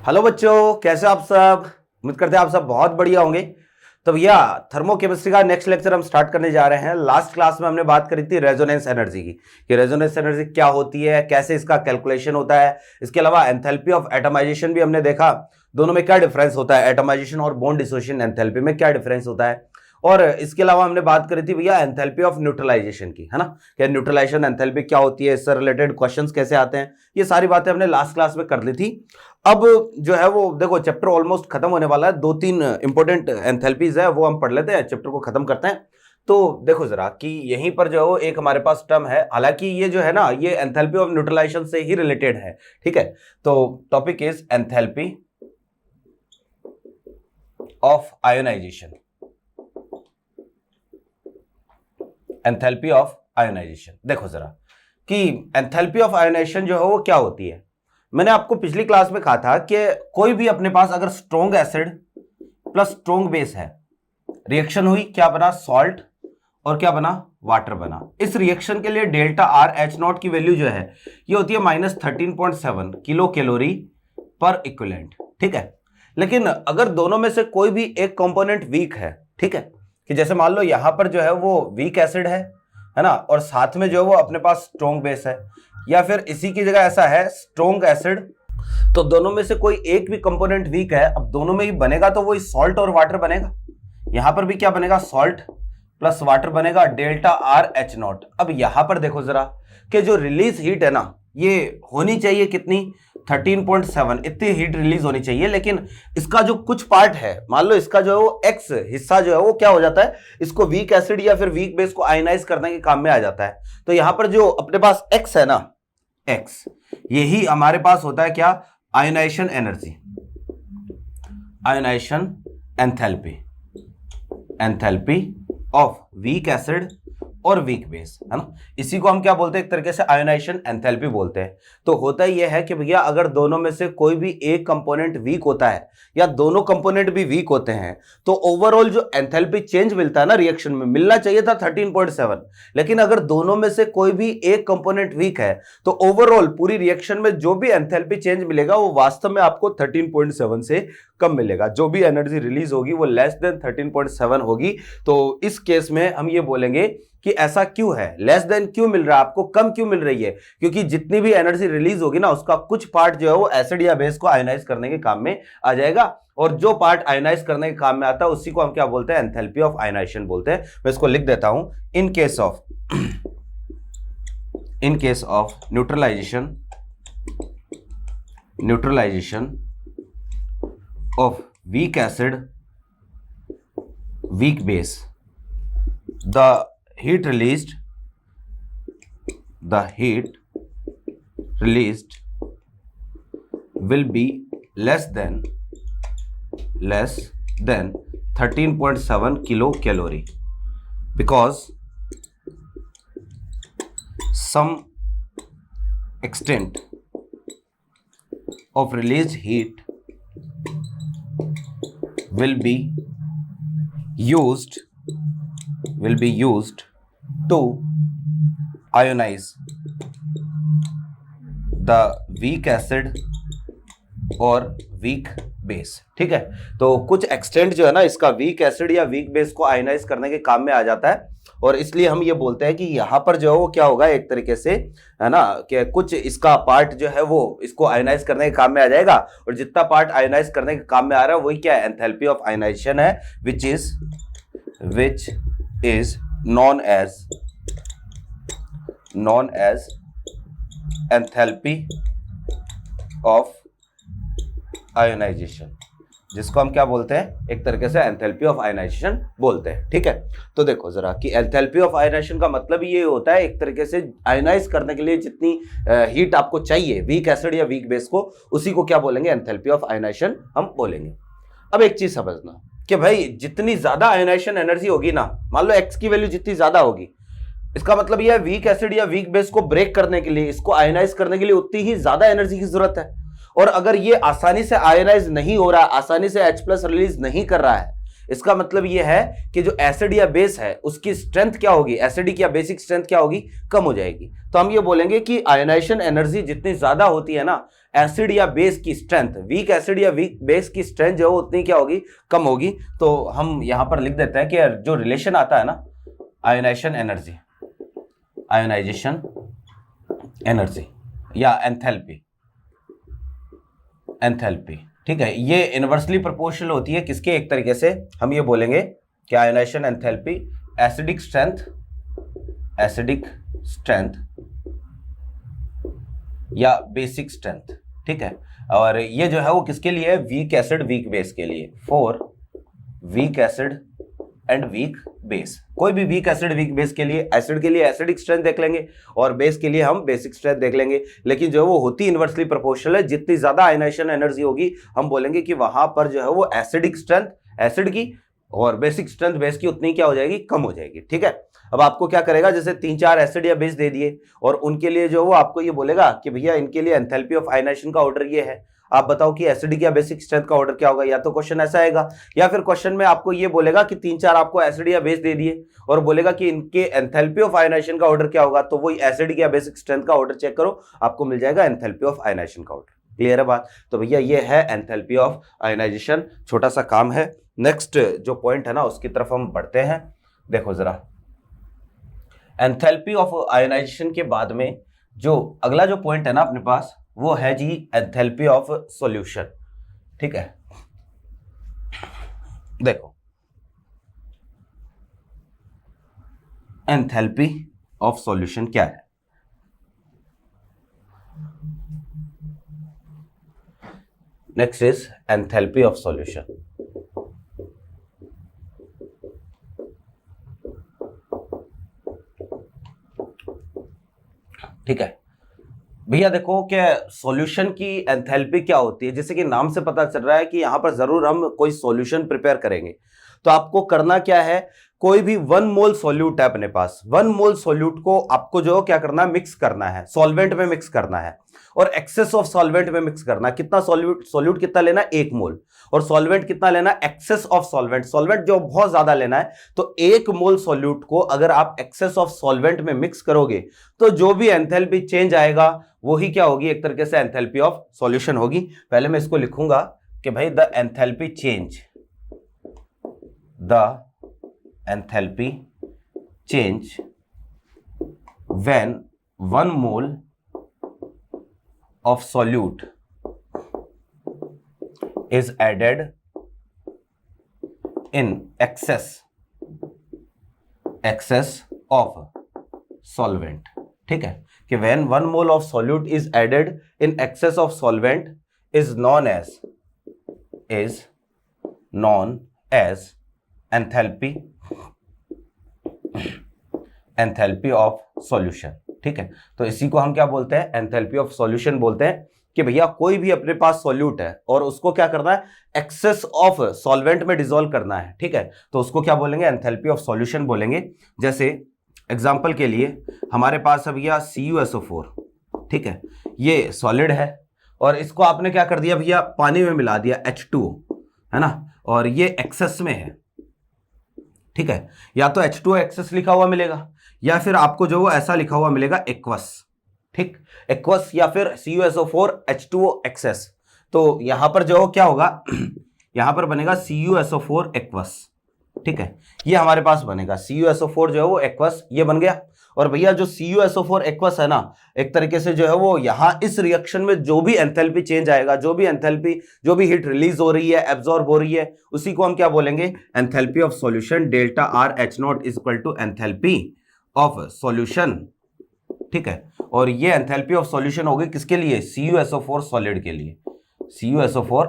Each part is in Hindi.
हेलो बच्चों, कैसे आप सब। उम्मीद करते हैं आप सब बहुत बढ़िया होंगे। तो भैया थर्मोकेमिस्ट्री का नेक्स्ट लेक्चर हम स्टार्ट करने जा रहे हैं। लास्ट क्लास में हमने बात करी थी रेजोनेंस एनर्जी की, कि रेजोनेंस एनर्जी क्या होती है, कैसे इसका कैलकुलेशन होता है। इसके अलावा एंथैल्पी ऑफ एटमाइजेशन भी हमने देखा, दोनों में क्या डिफरेंस होता है, एटमाइजेशन और बॉन्ड डिसोसिएशन एंथैल्पी में क्या डिफरेंस होता है। और इसके अलावा हमने बात करी थी भैया एंथैल्पी ऑफ न्यूट्रलाइजेशन की, है ना, कि न्यूट्रलाइजेशन एंथैल्पी क्या होती है, इससे रिलेटेड क्वेश्चंस कैसे आते हैं। ये सारी बातें हमने लास्ट क्लास में कर ली थी। अब जो है वो देखो चैप्टर ऑलमोस्ट खत्म होने वाला है, 2-3 इंपॉर्टेंट एंथैल्पीज है वो हम पढ़ लेते हैं, चैप्टर को खत्म करते हैं। तो देखो जरा कि यहीं पर जो है वो एक हमारे पास टर्म है, हालांकि ये जो है ना ये एंथैल्पी ऑफ न्यूट्रलाइजेशन से ही रिलेटेड है, ठीक है। तो topic is enthalpy of ionization. Enthalpy of ionization, देखो जरा कि एंथैल्पी ऑफ आयोनाइजेशन जो है वो क्या होती है। मैंने आपको पिछली क्लास में कहा था कि कोई भी अपने पास अगर strong acid plus strong base है, रिएक्शन हुई, क्या बना, सॉल्ट, और क्या बना, वाटर बना। इस रिएक्शन के लिए डेल्टा आर एच नॉट की वैल्यू जो है ये होती है -13.7 किलो कैलोरी पर इक्विवेलेंट, ठीक है। लेकिन अगर दोनों में से कोई भी एक कंपोनेंट वीक है, ठीक है, कि जैसे मान लो यहां पर जो है वो वीक एसिड है ना, और साथ में जो है वो अपने पास स्ट्रॉन्ग बेस है, या फिर इसी की जगह ऐसा है स्ट्रॉन्ग एसिड, तो दोनों में से कोई एक भी कंपोनेंट वीक है, अब दोनों में ही बनेगा तो वही सॉल्ट और वाटर बनेगा। यहां पर भी क्या बनेगा, सॉल्ट प्लस वाटर बनेगा, डेल्टा आर एच नॉट। अब यहां पर देखो जरा कि जो रिलीज हीट है ना ये होनी चाहिए कितनी, 13.7, इतनी हीट रिलीज होनी चाहिए। लेकिन इसका जो कुछ पार्ट है, मान लो इसका जो है वो एक्स हिस्सा जो है वो क्या हो जाता है, इसको वीक एसिड या फिर वीक बेस को आयनाइज करने के काम में आ जाता है। तो यहां पर जो अपने पास एक्स है ना, एक्स, यही हमारे पास होता है क्या, ionization energy, ionization enthalpy, enthalpy of weak acid और वीक बेस, है ना। इसी को हम क्या बोलते हैं, एक तरीके से आयोनाइजेशन एंथैल्पी बोलते हैं। तो होता यह है कि भैया अगर दोनों में से कोई भी एक कंपोनेंट वीक होता है या दोनों कंपोनेंट भी वीक होते हैं तो ओवरऑल जो एंथैल्पी चेंज मिलता है ना रिएक्शन में, मिलना चाहिए था 13.7, लेकिन अगर दोनों में से कोई भी एक कंपोनेंट वीक है तो ओवरऑल पूरी रिएक्शन में जो भी एंथैल्पी चेंज मिलेगा वो वास्तव में आपको 13.7 से कम मिलेगा। जो भी एनर्जी रिलीज होगी वो लेस देन 13.7 होगी। तो इस केस में हम ये बोलेंगे कि ऐसा क्यों है, लेस देन क्यों मिल रहा है आपको, कम क्यों मिल रही है, क्योंकि जितनी भी एनर्जी रिलीज होगी ना उसका कुछ पार्ट जो है वो एसिड या बेस को आयोनाइज करने के काम में आ जाएगा, और जो पार्ट आयोनाइज करने के काम में आता है उसी को हम क्या बोलते हैं, एंथैल्पी ऑफ आयोनाइजेशन बोलते हैं। मैं इसको लिख देता हूं, in case of neutralization of weak acid, weak base, the heat released will be less than 13.7 kilocalorie, because some extent of released heat will be used to ionize the weak acid और वीक बेस, ठीक है। तो कुछ एक्सटेंट जो है ना इसका वीक एसिड या वीक बेस को आयोनाइज करने के काम में आ जाता है, और इसलिए हम ये बोलते हैं कि यहां पर जो है वो क्या होगा, एक तरीके से, है ना, कि कुछ इसका पार्ट जो है वो इसको आयोनाइज करने के काम में आ जाएगा, और जितना पार्ट आयोनाइज करने के काम में आ रहा है वही क्या है, एंथैल्पी ऑफ आयोनाइजेशन है, which is known as enthalpy of ionization, जिसको हम क्या बोलते हैं, एक तरीके से एंथैल्पी ऑफ आयोनाइजेशन बोलते हैं, ठीक है। तो देखो जरा कि एंथैल्पी ऑफ आयोनाइजेशन का मतलब ये होता है एक तरीके से आयोनाइज करने के लिए जितनी हीट आपको चाहिए वीक एसिड या वीक बेस को, उसी को क्या बोलेंगे, एंथैल्पी ऑफ आयोनाइजेशन हम बोलेंगे। अब एक चीज समझना कि भाई जितनी ज्यादा आयोनाइजेशन एनर्जी होगी ना, मान लो एक्स की वैल्यू जितनी ज्यादा होगी, इसका मतलब यह वीक एसिड या वीक बेस को ब्रेक करने के लिए, इसको आयोनाइज करने के लिए उतनी ही ज्यादा एनर्जी की जरूरत है। और अगर ये आसानी से आयोनाइज नहीं हो रहा है, आसानी से H+ रिलीज नहीं कर रहा है, इसका मतलब ये है कि जो एसिड या बेस है उसकी स्ट्रेंथ क्या होगी, एसिडिक या बेसिक स्ट्रेंथ क्या होगी, कम हो जाएगी। तो हम ये बोलेंगे कि आयनाइजेशन एनर्जी जितनी ज्यादा होती है ना, एसिड या बेस की स्ट्रेंथ, वीक एसिड या वीक बेस की स्ट्रेंथ जो है उतनी क्या होगी, कम होगी। तो हम यहां पर लिख देते हैं कि जो रिलेशन आता है ना आयनाइजेशन एनर्जी या एंथैल्पी, ठीक है, ये इनवर्सली प्रोपोर्शनल होती है किसके, एक तरीके से हम ये बोलेंगे कि आयनाइजेशन एंथैल्पी एसिडिक स्ट्रेंथ या बेसिक स्ट्रेंथ, ठीक है। और ये जो है वो किसके लिए है, वीक एसिड वीक बेस के लिए, for weak acid and weak base. कोई भी वीक एसिड वीक बेस के लिए, एसिड के लिए एसिडिक स्ट्रेंथ देख लेंगे और बेस के लिए हम बेसिक स्ट्रेंथ देख लेंगे, लेकिन जो है वो होती इनवर्सली प्रोपोर्शनल है। जितनी ज्यादा आयनाइजेशन एनर्जी होगी हम बोलेंगे कि वहां पर जो है वो एसिडिक स्ट्रेंथ एसिड की और बेसिक स्ट्रेंथ बेस की उतनी क्या हो जाएगी, कम हो जाएगी, ठीक है। अब आपको क्या करेगा, जैसे 3-4 एसिड या बेस दे दिए और उनके लिए जो वो आपको ये बोलेगा कि भैया इनके लिए एंथैल्पी ऑफ आयनाइजेशन का ऑर्डर ये है, आप बताओ कि एसिडिक या बेसिक स्ट्रेंथ का ऑर्डर क्या होगा। या तो क्वेश्चन ऐसा आएगा या फिर क्वेश्चन में आपको ये बोलेगा कि 3-4 आपको एसिड या बेस दे दिए और बोलेगा कि इनके एंथैल्पी ऑफ आयनाइजेशन का ऑर्डर क्या होगा, तो वही एसिडिक या बेसिक स्ट्रेंथ का ऑर्डर चेक करो, आपको मिल जाएगा एंथैल्पी ऑफ आयनाइजेशन का ऑर्डर। क्लियर है बात। तो भैया ये है एंथैल्पी ऑफ आयनाइजेशन, छोटा सा काम है। नेक्स्ट जो पॉइंट है ना उसकी तरफ हम बढ़ते हैं। देखो जरा, एंथैल्पी ऑफ आयनाइजेशन के बाद में जो अगला जो पॉइंट है ना अपने पास, वो है जी एंथैल्पी ऑफ सॉल्यूशन, ठीक है। देखो एंथैल्पी ऑफ सॉल्यूशन क्या है, next is enthalpy of solution. ठीक है भैया, देखो कि सॉल्यूशन की एंथैल्पी क्या होती है, जैसे कि नाम से पता चल रहा है कि यहां पर जरूर हम कोई सॉल्यूशन प्रिपेयर करेंगे। तो आपको करना क्या है, कोई भी 1 मोल सॉल्यूट है अपने पास, 1 मोल सॉल्यूट को आपको जो क्या करना है, मिक्स करना है, सॉल्वेंट में मिक्स करना है और एक्सेस ऑफ सॉल्वेंट में मिक्स करना है। कितना सॉल्यूट कितना लेना है, 1 मोल, और सॉल्वेंट कितना लेना है, एक्सेस ऑफ सॉल्वेंट जो बहुत ज्यादा लेना है। तो 1 मोल सॉल्यूट को अगर आप एक्सेस ऑफ सॉल्वेंट में मिक्स करोगे तो जो भी एंथैल्पी चेंज आएगा वही क्या होगी, एक तरीके से एंथैल्पी ऑफ सॉल्यूशन होगी। पहले मैं इसको लिखूंगा कि भाई the enthalpy change when 1 mole of solute is added in excess of solvent, ठीक है, कि when 1 mole of solute is added in excess of solvent is known as enthalpy of solution, ठीक है। तो इसी को हम क्या बोलते हैं, एंथैल्पी ऑफ सॉल्यूशन बोलते हैं। कि भैया कोई भी अपने पास सॉल्यूट है और उसको क्या करना है, एक्सेस ऑफ सॉल्वेंट में डिसॉल्व करना है, ठीक है, तो उसको क्या बोलेंगे, एंथैल्पी ऑफ सॉल्यूशन बोलेंगे। जैसे एग्जांपल के लिए हमारे पास है भैया CuSO4, ठीक है, ये सॉलिड है और इसको आपने क्या कर दिया भैया, पानी में मिला दिया H2O, है ना, और ये एक्सेस में है, ठीक है। या तो H2O एक्सेस लिखा हुआ मिलेगा या फिर आपको जो वो ऐसा लिखा हुआ मिलेगा एक्वस, ठीक, एक्वस या फिर CuSO4 H2O एक्सेस। तो यहां पर जो क्या होगा, यहां पर बनेगा CuSO4 एक्वस, ठीक है, ये हमारे पास बनेगा CuSO4 जो है वो एक्वस, ये बन गया। और भैया जो CuSO4 एक्वस है ना, एक तरीके से जो है वो यहां इस रिएक्शन में जो भी एंथैल्पी चेंज आएगा, जो भी हीट रिलीज हो रही है, एब्जॉर्ब हो रही है, उसी को हम क्या बोलेंगे, enthalpy of solution. Delta RH0 is equal to enthalpy of solution, ठीक है। और ये एंथैल्पी ऑफ सॉल्यूशन होगी किसके लिए, CuSO4 सॉलिड के लिए। CuSO4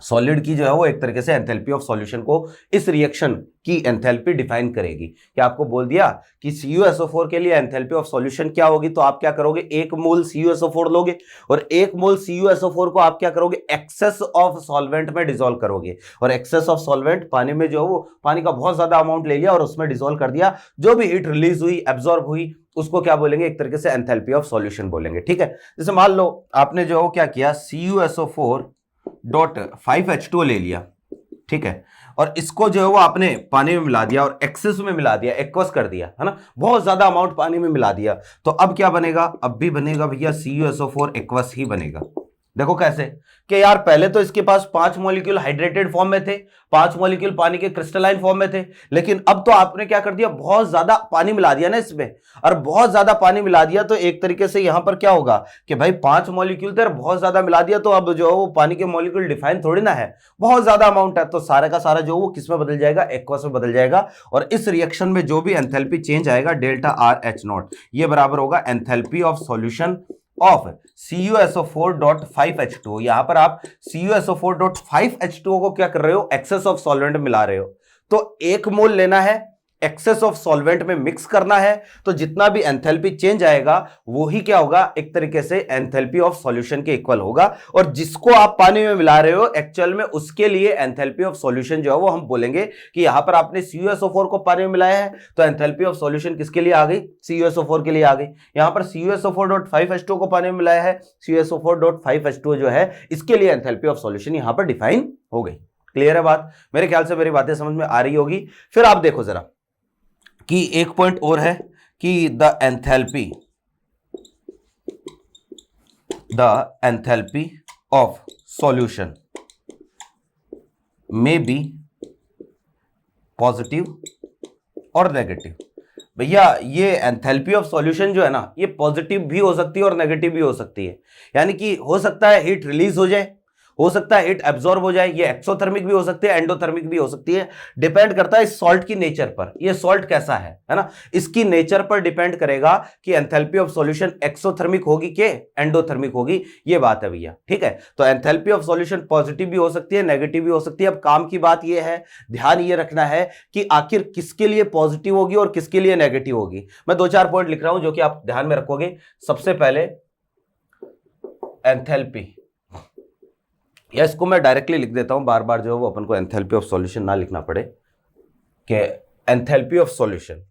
सॉलिड की जो है वो एक तरीके से एंथैल्पी ऑफ सॉल्यूशन को, इस रिएक्शन की एंथैल्पी डिफाइन करेगी। क्या आपको बोल दिया कि CuSO4 के लिए एंथैल्पी ऑफ सॉल्यूशन क्या होगी, तो आप क्या करोगे, 1 मोल CuSO4 लोगे और 1 मोल CuSO4 को आप क्या करोगे, एक्सेस ऑफ सॉल्वेंट में डिसॉल्व करोगे। और एक्सेस ऑफ सॉल्वेंट पानी में जो है वो पानी का बहुत ज्यादा अमाउंट ले लिया और उसमें डिसॉल्व कर दिया, जो भी हीट रिलीज हुई, एब्जॉर्ब हुई, उसको क्या बोलेंगे, एक तरीके से एंथैल्पी ऑफ सॉल्यूशन बोलेंगे, ठीक है। जैसे मान लो आपने जो क्या किया, CuSO4 .5H2O ले लिया, ठीक है, और इसको जो है वो आपने पानी में मिला दिया और एक्सेस में मिला दिया, एक्वस कर दिया, है ना, बहुत ज्यादा अमाउंट पानी में मिला दिया, तो अब क्या बनेगा, अब भी बनेगा भैया CuSO4 एक्वस ही बनेगा। देखो कैसे, कि यार पहले तो इसके पास 5 मॉलिक्यूल हाइड्रेटेड फॉर्म में थे, 5 मॉलिक्यूल पानी के क्रिस्टलाइन फॉर्म में थे, लेकिन अब तो आपने क्या कर दिया, बहुत ज्यादा पानी मिला दिया ना इसमें, और बहुत ज्यादा पानी मिला दिया तो एक तरीके से यहां पर क्या होगा कि भाई 5 मॉलिक्यूल थे, बहुत ज्यादा मिला दिया, तो अब जो है वो पानी के मॉलिक्यूल डिफाइन थोड़ी ना है, बहुत ज्यादा अमाउंट है, तो सारा का सारा जो वो किस में बदल जाएगा, एक्वस में बदल जाएगा। और इस रिएक्शन में जो भी एंथैल्पी चेंज आएगा डेल्टा RH0, ये बराबर होगा enthalpy of solution of CuSO4.5H2O। यहां पर आप CuSO4.5H2O को क्या कर रहे हो, एक्सेस ऑफ सॉल्वेंट मिला रहे हो, तो 1 मोल लेना है, एक्सेस ऑफ सॉल्वेंट में मिक्स करना है, तो जितना भी एंथैल्पी चेंज आएगा वो ही क्या होगा, एक तरीके से एंथैल्पी ऑफ सॉल्यूशन के इक्वल होगा। और जिसको आप पानी में मिला रहे हो एक्चुअल में, उसके लिए एंथैल्पी ऑफ सॉल्यूशन जो है वो हम बोलेंगे कि यहां पर आपने CuSO4 को पानी में मिलाया है, तो एंथैल्पी ऑफ सॉल्यूशन किसके लिए आ गई, CuSO4 के लिए आ गई। यहां पर CuSO4.5H2O को पानी में मिलाया है, CuSO4.5H2O जो है इसके लिए एंथैल्पी ऑफ सॉल्यूशन यहां पर डिफाइन हो गई। क्लियर है बात, मेरे ख्याल से मेरी बातें समझ में आ रही होगी। फिर आप देखो जरा कि एक पॉइंट और है कि द एंथैल्पी ऑफ सॉल्यूशन में बी पॉजिटिव और नेगेटिव। भैया ये एंथैल्पी ऑफ सॉल्यूशन जो है ना, ये पॉजिटिव भी हो सकती है और नेगेटिव भी हो सकती है, यानी कि हो सकता है हीट रिलीज हो जाए, हो सकता है हीट एब्जॉर्ब हो जाए, ये एक्सोथर्मिक भी हो सकती है, एंडोथर्मिक भी हो सकती है, डिपेंड करता है इस सॉल्ट की नेचर पर, ये सॉल्ट कैसा है ना, इसकी नेचर पर डिपेंड करेगा कि एंथैल्पी ऑफ सॉल्यूशन एक्सोथर्मिक होगी कि एंडोथर्मिक होगी, ये बात है भैया, ठीक है। तो एंथैल्पी ऑफ सॉल्यूशन पॉजिटिव भी हो सकती है, नेगेटिव भी हो सकती है। अब काम की बात ये है, ध्यान ये रखना है कि आखिर किसके लिए पॉजिटिव होगी और किसके लिए नेगेटिव होगी। मैं 2-4 पॉइंट लिख रहा हूं जो कि आप ध्यान में रखोगे। सबसे पहले एंथैल्पी, या इसको मैं डायरेक्टली लिख देता हूं, बार बार जो है वो अपन को एंथैल्पी ऑफ सॉल्यूशन ना लिखना पड़े, कि एंथैल्पी ऑफ सॉल्यूशन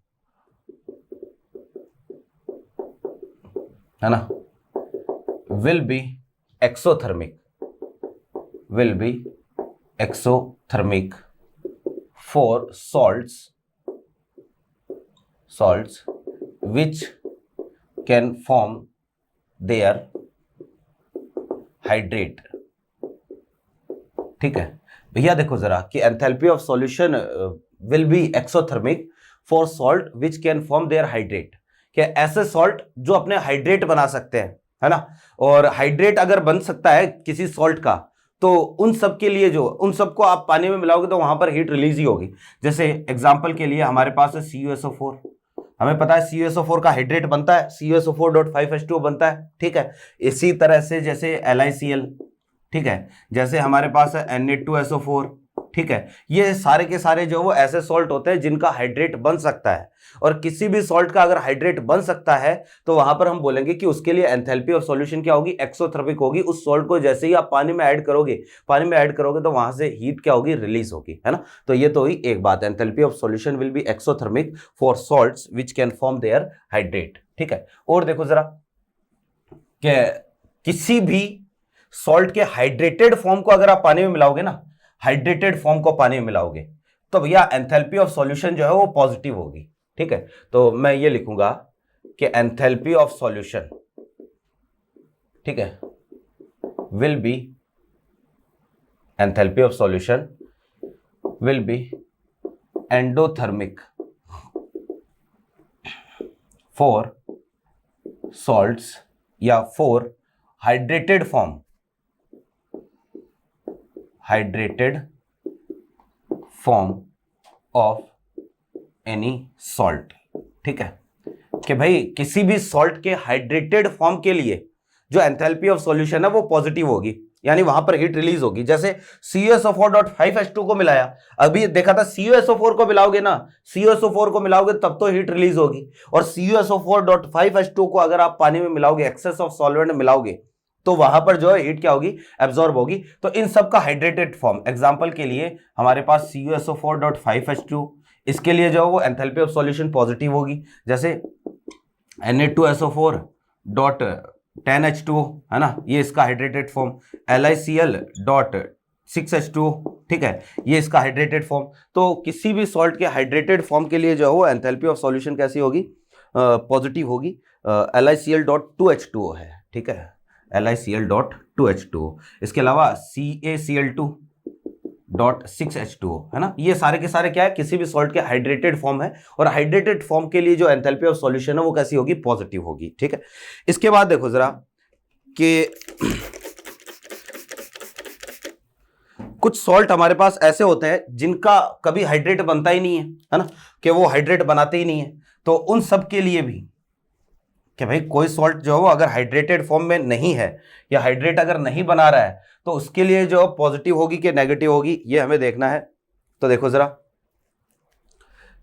है ना will be exothermic for salts which can form their hydrate। ठीक है भैया, देखो जरा कि enthalpy of solution will be exothermic for salt which can form their hydrate, कि ऐसे सॉल्ट जो अपने हाइड्रेट बना सकते हैं, है ना, और हाइड्रेट अगर बन सकता है किसी सॉल्ट का, तो उन सब के लिए, जो उन सबको आप पानी में मिलाओगे तो वहां पर हीट रिलीज ही होगी। जैसे एग्जांपल के लिए हमारे पास है CuSO4, हमें पता है CuSO4 का हाइड्रेट बनता है, CuSO4.5H2O बनता है, ठीक है। इसी तरह से जैसे LiCl, ठीक है, जैसे हमारे पास है Na2SO4, ठीक है, ये सारे के सारे जो वो ऐसे सॉल्ट होते हैं जिनका हाइड्रेट बन सकता है, और किसी भी सॉल्ट का अगर हाइड्रेट बन सकता है तो वहां पर हम बोलेंगे कि उसके लिए एंथैल्पी ऑफ सॉल्यूशन क्या होगी, एक्सोथर्मिक होगी। उस सॉल्ट को जैसे ही आप पानी में ऐड करोगे तो वहां से हीट क्या होगी, रिलीज होगी, है ना। तो ये तो ही एक बात, enthalpy of solution will be exothermic for salts which can form their hydrate, ठीक है। और देखो जरा कि किसी भी सॉल्ट के हाइड्रेटेड फॉर्म को अगर आप पानी में मिलाओगे ना, हाइड्रेटेड फॉर्म को पानी में मिलाओगे, तो भैया एंथैल्पी ऑफ सॉल्यूशन जो है वो पॉजिटिव होगी, ठीक है। तो मैं ये लिखूंगा कि एंथैल्पी ऑफ सॉल्यूशन, ठीक है, will be enthalpy of solution will be endothermic for salts या for hydrated form of any salt, ठीक है, कि भाई किसी भी सॉल्ट के हाइड्रेटेड फॉर्म के लिए जो एंथैल्पी ऑफ सॉल्यूशन है वो पॉजिटिव होगी, यानी वहां पर हीट रिलीज होगी। जैसे CuSO4.5H2 को मिलाया, अभी देखा था CuSO4 को मिलाओगे ना, CuSO4 को मिलाओगे तब तो हीट रिलीज होगी, और CuSO4.5H2 को अगर आप पानी में मिलाओगे, एक्सेस ऑफ सॉल्वेंट मिलाओगे, तो वहां पर जो है हीट क्या होगी, एब्जॉर्ब होगी। तो इन सब का हाइड्रेटेड फॉर्म, एग्जांपल के लिए हमारे पास CuSO4.5H2, इसके लिए जो है वो एंथैल्पी ऑफ सॉल्यूशन पॉजिटिव होगी। जैसे Na2SO4.10H2O, है ना, ये इसका हाइड्रेटेड फॉर्म। LiCl.10 6H2O, ठीक है, ये इसका हाइड्रेटेड फॉर्म। तो किसी भी सॉल्ट के हाइड्रेटेड फॉर्म के लिए जो है वो एंथैल्पी ऑफ सॉल्यूशन कैसी होगी, पॉजिटिव होगी। LiCl.2H2O है, ठीक है, LiCl.2H2O। इसके अलावा CaCl2.6H2O है ना, ये सारे के सारे क्या है, किसी भी सॉल्ट के हाइड्रेटेड फॉर्म है, और हाइड्रेटेड फॉर्म के लिए जो एंथैल्पी ऑफ सॉल्यूशन है वो कैसी होगी, पॉजिटिव होगी, ठीक है। इसके बाद देखो जरा कि कुछ सॉल्ट हमारे पास ऐसे होते हैं जिनका कभी हाइड्रेट बनता ही नहीं है ना, कि वो हाइड्रेट बनाते ही नहीं है। तो उन सब के लिए भी कि भाई कोई सॉल्ट जो है वो अगर हाइड्रेटेड फॉर्म में नहीं है या हाइड्रेट अगर नहीं बना रहा है तो उसके लिए जो पॉजिटिव होगी कि नेगेटिव होगी, ये हमें देखना है। तो देखो जरा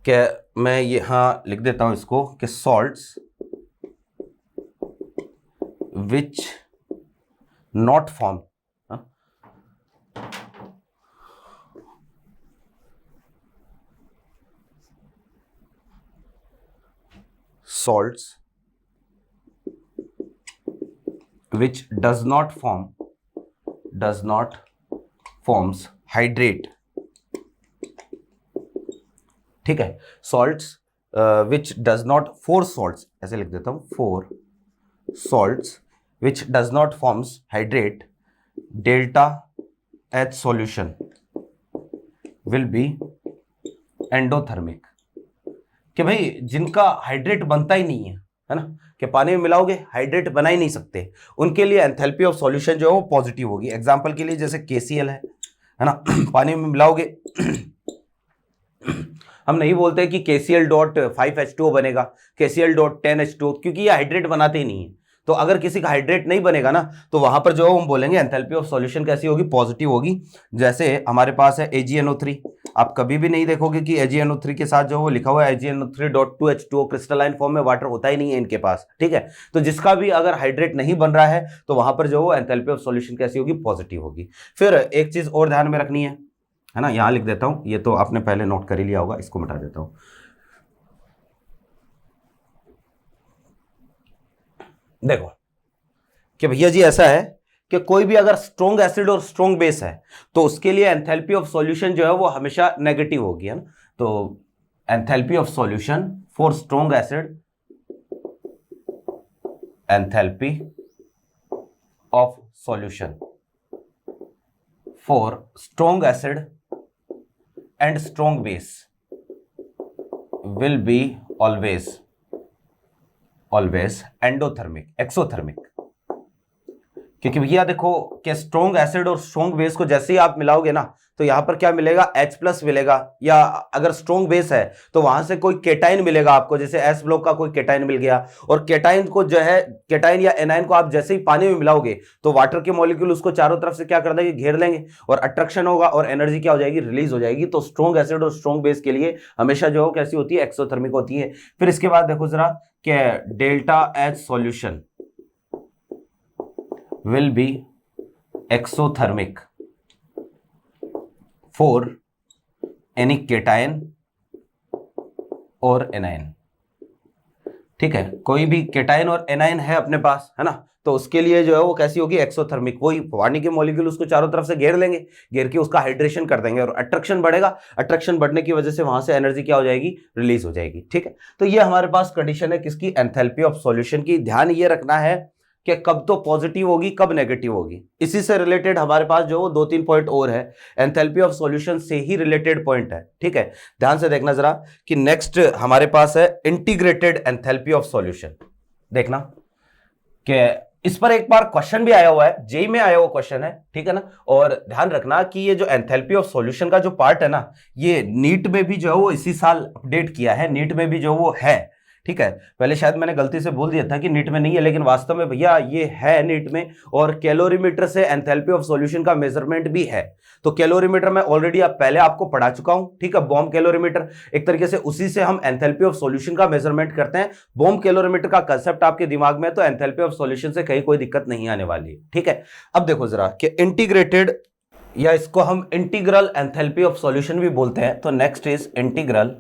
कि मैं यहां लिख देता हूं इसको कि salts which not form, salts which does not forms hydrate, ठीक है, salts which does not, four salts ऐसे लिख देता हूं, four salts which does not forms hydrate, delta H solution will be endothermic। कि भाई जिनका हाइड्रेट बनता ही नहीं है ना, कि पानी में मिलाओगे हाइड्रेट बना ही नहीं सकते, उनके लिए एंथैल्पी ऑफ सॉल्यूशन जो है वो पॉजिटिव होगी। एग्जांपल के लिए जैसे KCl है ना, पानी में मिलाओगे हम नहीं बोलते कि KCl.5H2O बनेगा, KCl.10H2O, क्योंकि ये हाइड्रेट बनाते ही नहीं है। तो अगर किसी का हाइड्रेट नहीं बनेगा ना तो वहां पर जो हम बोलेंगे एंथैल्पी ऑफ सॉल्यूशन कैसी होगी, पॉजिटिव होगी। जैसे हमारे पास है AgNO3, आप कभी भी नहीं देखोगे कि AgNO3 के साथ जो वो लिखा हुआ है AgNO3.2H2O, क्रिस्टलाइन फॉर्म में वाटर होता ही नहीं है इनके पास, ठीक है। तो जिसका भी अगर हाइड्रेट नहीं बन रहा है तो वहां पर जो वो एंथैल्पी ऑफ सॉल्यूशन कैसी होगी, पॉजिटिव होगी। फिर एक चीज और ध्यान में रखनी है ना, यहां लिख देता हूं, ये तो आपने पहले नोट कर ही लिया होगा, इसको मिटा देता हूं। देखो कि भैया जी ऐसा है कि कोई भी अगर स्ट्रॉन्ग एसिड और स्ट्रॉन्ग बेस है तो उसके लिए एंथैल्पी ऑफ सॉल्यूशन जो है वो हमेशा नेगेटिव होगी, है ना। तो enthalpy of solution for strong acid, enthalpy of solution for strong acid and strong base will be always endothermic, exothermic. क्योंकि भैया देखो कि स्ट्रॉन्ग एसिड और स्ट्रॉन्ग बेस को जैसे ही आप मिलाओगे ना तो यहां पर क्या मिलेगा, H+ मिलेगा, या अगर स्ट्रॉन्ग बेस है तो वहां से कोई केटाइन मिलेगा आपको, जैसे S ब्लॉक का कोई केटाइन मिल गया। और केटाइन को जो है, केटाइन या एनाइन को आप जैसे ही पानी में मिलाओगे तो वाटर के मॉलिक्यूल उसको चारों तरफ से क्या कर देंगे, घेर लेंगे, और अट्रैक्शन होगा और एनर्जी क्या हो जाएगी, रिलीज हो जाएगी। तो स्ट्रॉन्ग एसिड और स्ट्रॉन्ग बेस के लिए हमेशा जो कैसी होती है, एक्सोथर्मिक होती है। फिर इसके बाद देखो जरा कि delta H solution will be exothermic for any cation और एनाइन, ठीक है। कोई भी केटाइन और एनाइन है अपने पास, है ना, तो उसके लिए जो है वो कैसी होगी, एक्सोथर्मिक। वही पानी के मॉलिक्यूल उसको चारों तरफ से घेर लेंगे, घेर के उसका हाइड्रेशन कर देंगे और अट्रैक्शन बढ़ेगा, अट्रैक्शन बढ़ने की वजह से वहां से एनर्जी क्या हो जाएगी, रिलीज हो जाएगी, ठीक है। तो ये हमारे पास कंडीशन है किसकी, एंथैल्पी ऑफ सॉल्यूशन की। ध्यान ये रखना है कि कब तो पॉजिटिव होगी कब नेगेटिव होगी। इसी से रिलेटेड हमारे पास जो 2-3 पॉइंट और है, एंथैल्पी ऑफ सॉल्यूशन से ही रिलेटेड पॉइंट है, ठीक है। ध्यान से देखना जरा कि नेक्स्ट हमारे पास है इंटीग्रेटेड एंथैल्पी ऑफ सॉल्यूशन। देखना कि इस पर एक बार क्वेश्चन भी आया हुआ है, जेई में आया हुआ क्वेश्चन है, ठीक है ना। और ध्यान रखना कि ये जो एंथैल्पी ऑफ सॉल्यूशन का जो पार्ट है ना, ये नीट में भी जो है वो इसी साल अपडेट किया है, नीट में भी जो वो है, ठीक है। पहले शायद मैंने गलती से बोल दिया था कि नीट में नहीं है, लेकिन वास्तव में भैया ये है नीट में। और कैलोरीमीटर से एंथैल्पी ऑफ सॉल्यूशन का मेजरमेंट भी है। तो कैलोरीमीटर मैं ऑलरेडी पहले आपको पढ़ा चुका हूं, ठीक है। बॉम्ब कैलोरीमीटर एक तरीके से उसी से हम एंथैल्पी ऑफ सॉल्यूशन का मेजरमेंट करते हैं। बॉम्ब कैलोरीमीटर का कंसेप्ट आपके दिमाग में है तो एंथैल्पी ऑफ सॉल्यूशन से कहीं कोई दिक्कत नहीं आने वाली है, ठीक है। अब देखो जरा कि इंटीग्रेटेड, या इसको हम इंटीग्रल एंथैल्पी ऑफ सॉल्यूशन भी बोलते हैं। तो next is integral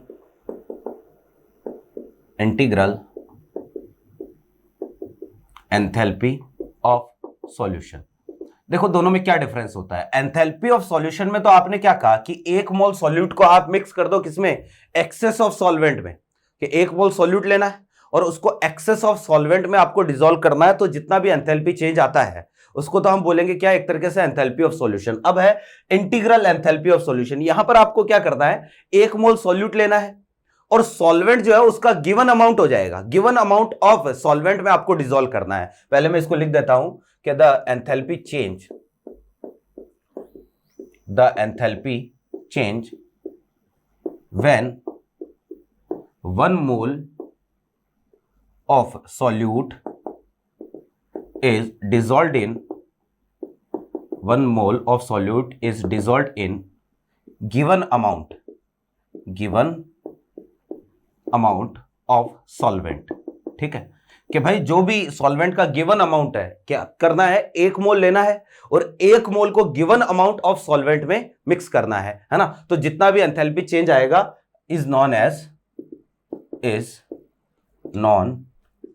enthalpy of solution. देखो दोनों में क्या डिफरेंस होता है। एंथैल्पी ऑफ सॉल्यूशन में तो आपने क्या कहा कि 1 मोल सॉल्यूट को आप मिक्स कर दो किसमें, एक्सेस ऑफ सॉल्वेंट में, कि 1 मोल सॉल्यूट लेना है और उसको एक्सेस ऑफ सॉल्वेंट में आपको डिसॉल्व करना है, तो जितना भी एंथैल्पी चेंज आता है उसको तो हम बोलेंगे क्या, एक तरीके से एंथैल्पी ऑफ सॉल्यूशन। अब है इंटीग्रल एंथैल्पी ऑफ सॉल्यूशन। यहां पर आपको क्या करना है, 1 मोल सॉल्यूट लेना है और सॉल्वेंट जो है उसका गिवन अमाउंट हो जाएगा, गिवन अमाउंट ऑफ सॉल्वेंट में आपको डिसॉल्व करना है। पहले मैं इसको लिख देता हूं कि the enthalpy change when 1 mole of solute is dissolved in 1 mole of solute is dissolved in given amount of solvent। ठीक है कि भाई जो भी सॉल्वेंट का गिवन अमाउंट है, क्या करना है, 1 मोल लेना है और 1 मोल को गिवन अमाउंट ऑफ सॉल्वेंट में मिक्स करना है ना। तो जितना भी एंथैल्पी चेंज आएगा is known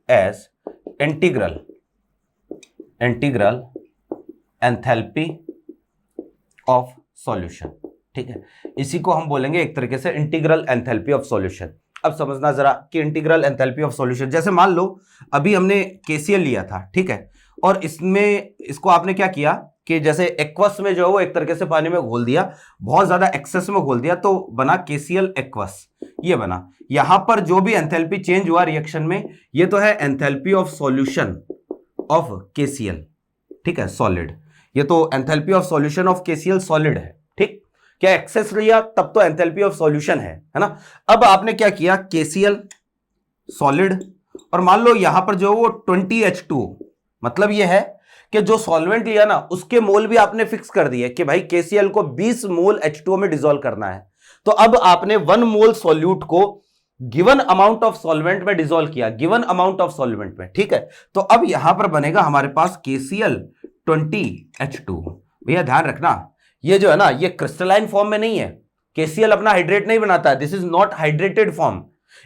as integral enthalpy of solution. ठीक है, इसी को हम बोलेंगे एक तरीके से इंटीग्रल एंथैल्पी ऑफ सॉल्यूशन। अब समझना जरा कि इंटीग्रल एंथैल्पी ऑफ सॉल्यूशन, जैसे मान लो अभी हमने केसीएल लिया था, ठीक है, और इसको आपने क्या किया कि जैसे एक्वस में जो है वो एक तरीके से पानी में घोल दिया, बहुत ज्यादा एक्सेस में घोल दिया, तो बना केसीएल एक्वस, ये बना। यहां पर जो भी एंथैल्पी चेंज हुआ रिएक्शन में, ये तो है enthalpy of solution of KCL, ठीक है, सॉलिड। ये तो enthalpy of solution of KCL solid है। ठीक, क्या एक्सेस लिया तब तो एंथैल्पी ऑफ सॉल्यूशन है ना। अब आपने क्या किया, केसीएल सॉलिड, और मान लो यहां पर जो वो 20H2, मतलब ये है कि जो सॉल्वेंट लिया ना उसके मोल भी आपने फिक्स कर दिए कि भाई केसीएल को 20 मोल H2O में डिसॉल्व करना है। तो अब आपने 1 मोल सॉल्यूट को गिवन अमाउंट ऑफ सॉल्वेंट में डिसॉल्व किया, गिवन अमाउंट ऑफ सॉल्वेंट में। ठीक है, तो अब यहां पर बनेगा हमारे पास KCl 20H2। भैया ध्यान रखना, ये जो है ना ये क्रिस्टलाइन फॉर्म में नहीं है। KCl अपना हाइड्रेट नहीं बनाता है, this is not hydrated form.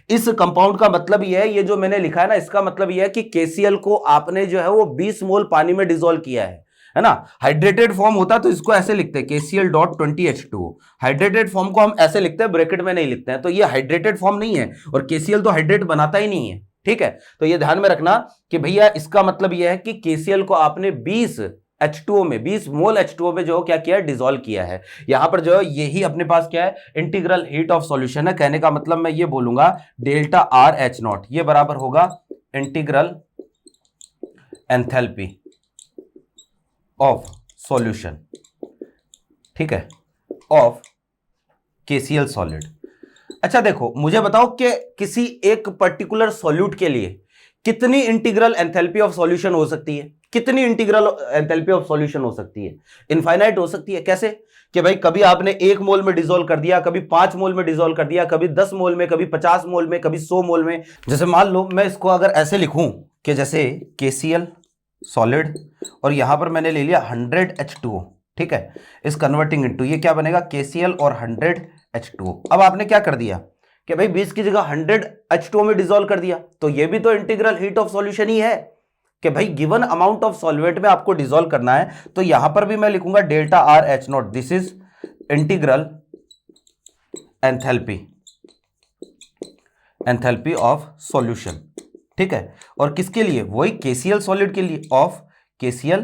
इस कंपाउंड का मतलब यह है, ये जो मैंने लिखा है ना, इसका मतलब यह है कि KCl को आपने जो है वो 20 मोल पानी में डिसॉल्व किया है ना। हाइड्रेटेड फॉर्म होता तो इसको ऐसे लिखते हैं KCl.20H2। हाइड्रेटेड फॉर्म को हम ऐसे लिखते हैं, ब्रैकेट में नहीं लिखते हैं, तो ये हाइड्रेटेड फॉर्म नहीं है और KCl तो हाइड्रेट बनाता ही नहीं है। ठीक है, तो ये ध्यान में रखना कि भैया इसका मतलब यह है कि KCl को आपने 20 H2O में, 20 मोल H2O में जो क्या किया है, डिसॉल्व किया है। यहां पर जो है यही अपने पास क्या है, इंटीग्रल हीट ऑफ सॉल्यूशन है। कहने का मतलब मैं ये बोलूंगा डेल्टा RH0 ये बराबर होगा इंटीग्रल एंथैल्पी ऑफ सॉल्यूशन, ठीक है, ऑफ KCl सॉलिड। अच्छा देखो, मुझे बताओ कि किसी एक पर्टिकुलर सॉल्यूट के लिए कितनी इंटीग्रल एंथैल्पी ऑफ सॉल्यूशन हो सकती है? कितनी इंटीग्रल एंथैल्पी ऑफ सॉल्यूशन हो सकती है? इनफाइनाइट हो सकती है। कैसे कि भाई कभी आपने 1 मोल में डिसॉल्व कर दिया, कभी 5 मोल में डिसॉल्व कर दिया, कभी 10 मोल में, कभी 50 मोल में, कभी 100 मोल में। जैसे मान लो मैं इसको अगर ऐसे लिखूं कि जैसे KCl सॉलिड और यहां पर मैंने ले लिया 100 H2O, ठीक है, इस कन्वर्टिंग इनटू ये क्या बनेगा, KCl और 100 H2O। अब आपने क्या कर दिया कि भाई 20 की जगह 100 H2O में डिसॉल्व कर दिया, तो ये भी तो इंटीग्रल हीट ऑफ सॉल्यूशन ही है कि भाई गिवन अमाउंट ऑफ सॉल्वेंट में आपको डिसॉल्व करना है। तो यहां पर भी मैं लिखूंगा delta RH0, this is integral enthalpy of solution. ठीक है, और किसके लिए, वही KCl सॉलिड के लिए, ऑफ KCl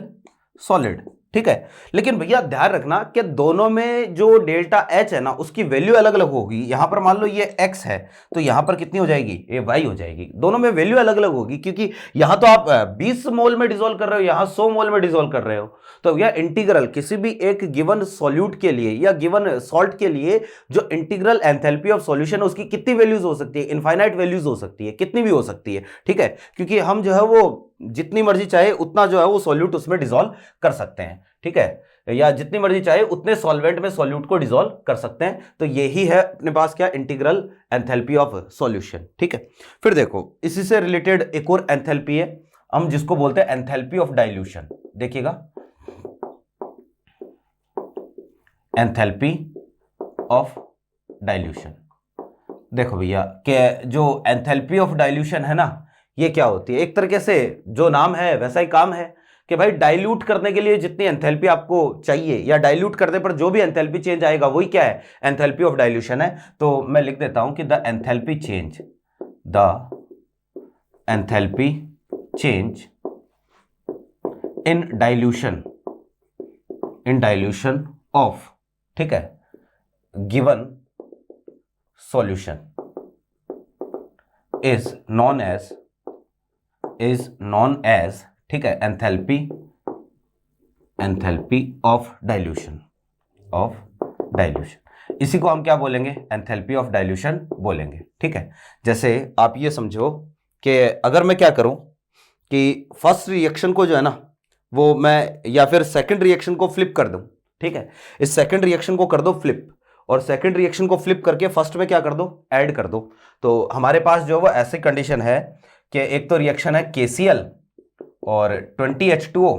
सॉलिड। ठीक है, लेकिन भैया ध्यान रखना कि दोनों में जो डेल्टा H है ना उसकी वैल्यू अलग अलग होगी। यहां पर मान लो ये X है तो यहां पर कितनी हो जाएगी, ये Y हो जाएगी। दोनों में वैल्यू अलग अलग होगी क्योंकि यहां तो आप 20 मोल में डिसॉल्व कर रहे हो, यहां 100 मोल में डिसॉल्व कर रहे हो। तो भैया इंटीग्रल किसी भी एक गिवन सॉल्यूट के लिए या गिवन सॉल्ट के लिए जो इंटीग्रल एंथैल्पी ऑफ सॉल्यूशन है उसकी कितनी वैल्यूज हो सकती है, इनफाइनाइट वैल्यूज हो सकती है, कितनी भी हो सकती है। ठीक है, क्योंकि हम जो है वो जितनी मर्जी चाहे उतना जो है वो सॉल्यूट उसमें डिसॉल्व कर सकते हैं। ठीक है, या जितनी मर्जी चाहे उतने सॉल्वेंट में सॉल्यूट को डिसॉल्व कर सकते हैं। तो यही है अपने पास क्या, इंटीग्रल एंथैल्पी ऑफ सॉल्यूशन। ठीक है, फिर देखो इसी से रिलेटेड एक और एंथैल्पी है, हम जिसको बोलते हैं एंथैल्पी ऑफ डाइल्यूशन। देखिएगा, एंथैल्पी ऑफ डाइल्यूशन। देखो भैया कि जो एंथैल्पी ऑफ डाइल्यूशन है ना, ये क्या होती है, एक तरीके से जो नाम है वैसा ही काम है कि भाई डाइल्यूट करने के लिए जितनी एंथैल्पी आपको चाहिए या डाइल्यूट करने पर जो भी एंथैल्पी चेंज आएगा वही क्या है, एंथैल्पी ऑफ डाइल्यूशन है। तो मैं लिख देता हूं कि the enthalpy change in dilution of, ठीक है, given solution is known as, ठीक है, एंथैल्पी ऑफ डाइल्यूशन। इसी को हम क्या बोलेंगे, एंथैल्पी ऑफ डाइल्यूशन बोलेंगे, ठीक है। जैसे आप ये समझो कि अगर मैं क्या करूं कि फर्स्ट रिएक्शन को जो है ना वो मैं, या फिर सेकंड रिएक्शन को फ्लिप कर दूं, ठीक है, इस सेकंड रिएक्शन को कर दो फ्लिप, और सेकंड रिएक्शन को फ्लिप करके फर्स्ट में क्या कर दो, ऐड कर दो। तो हमारे पास जो वो ऐसी कंडीशन है कि एक तो रिएक्शन है KCl और 20H2O,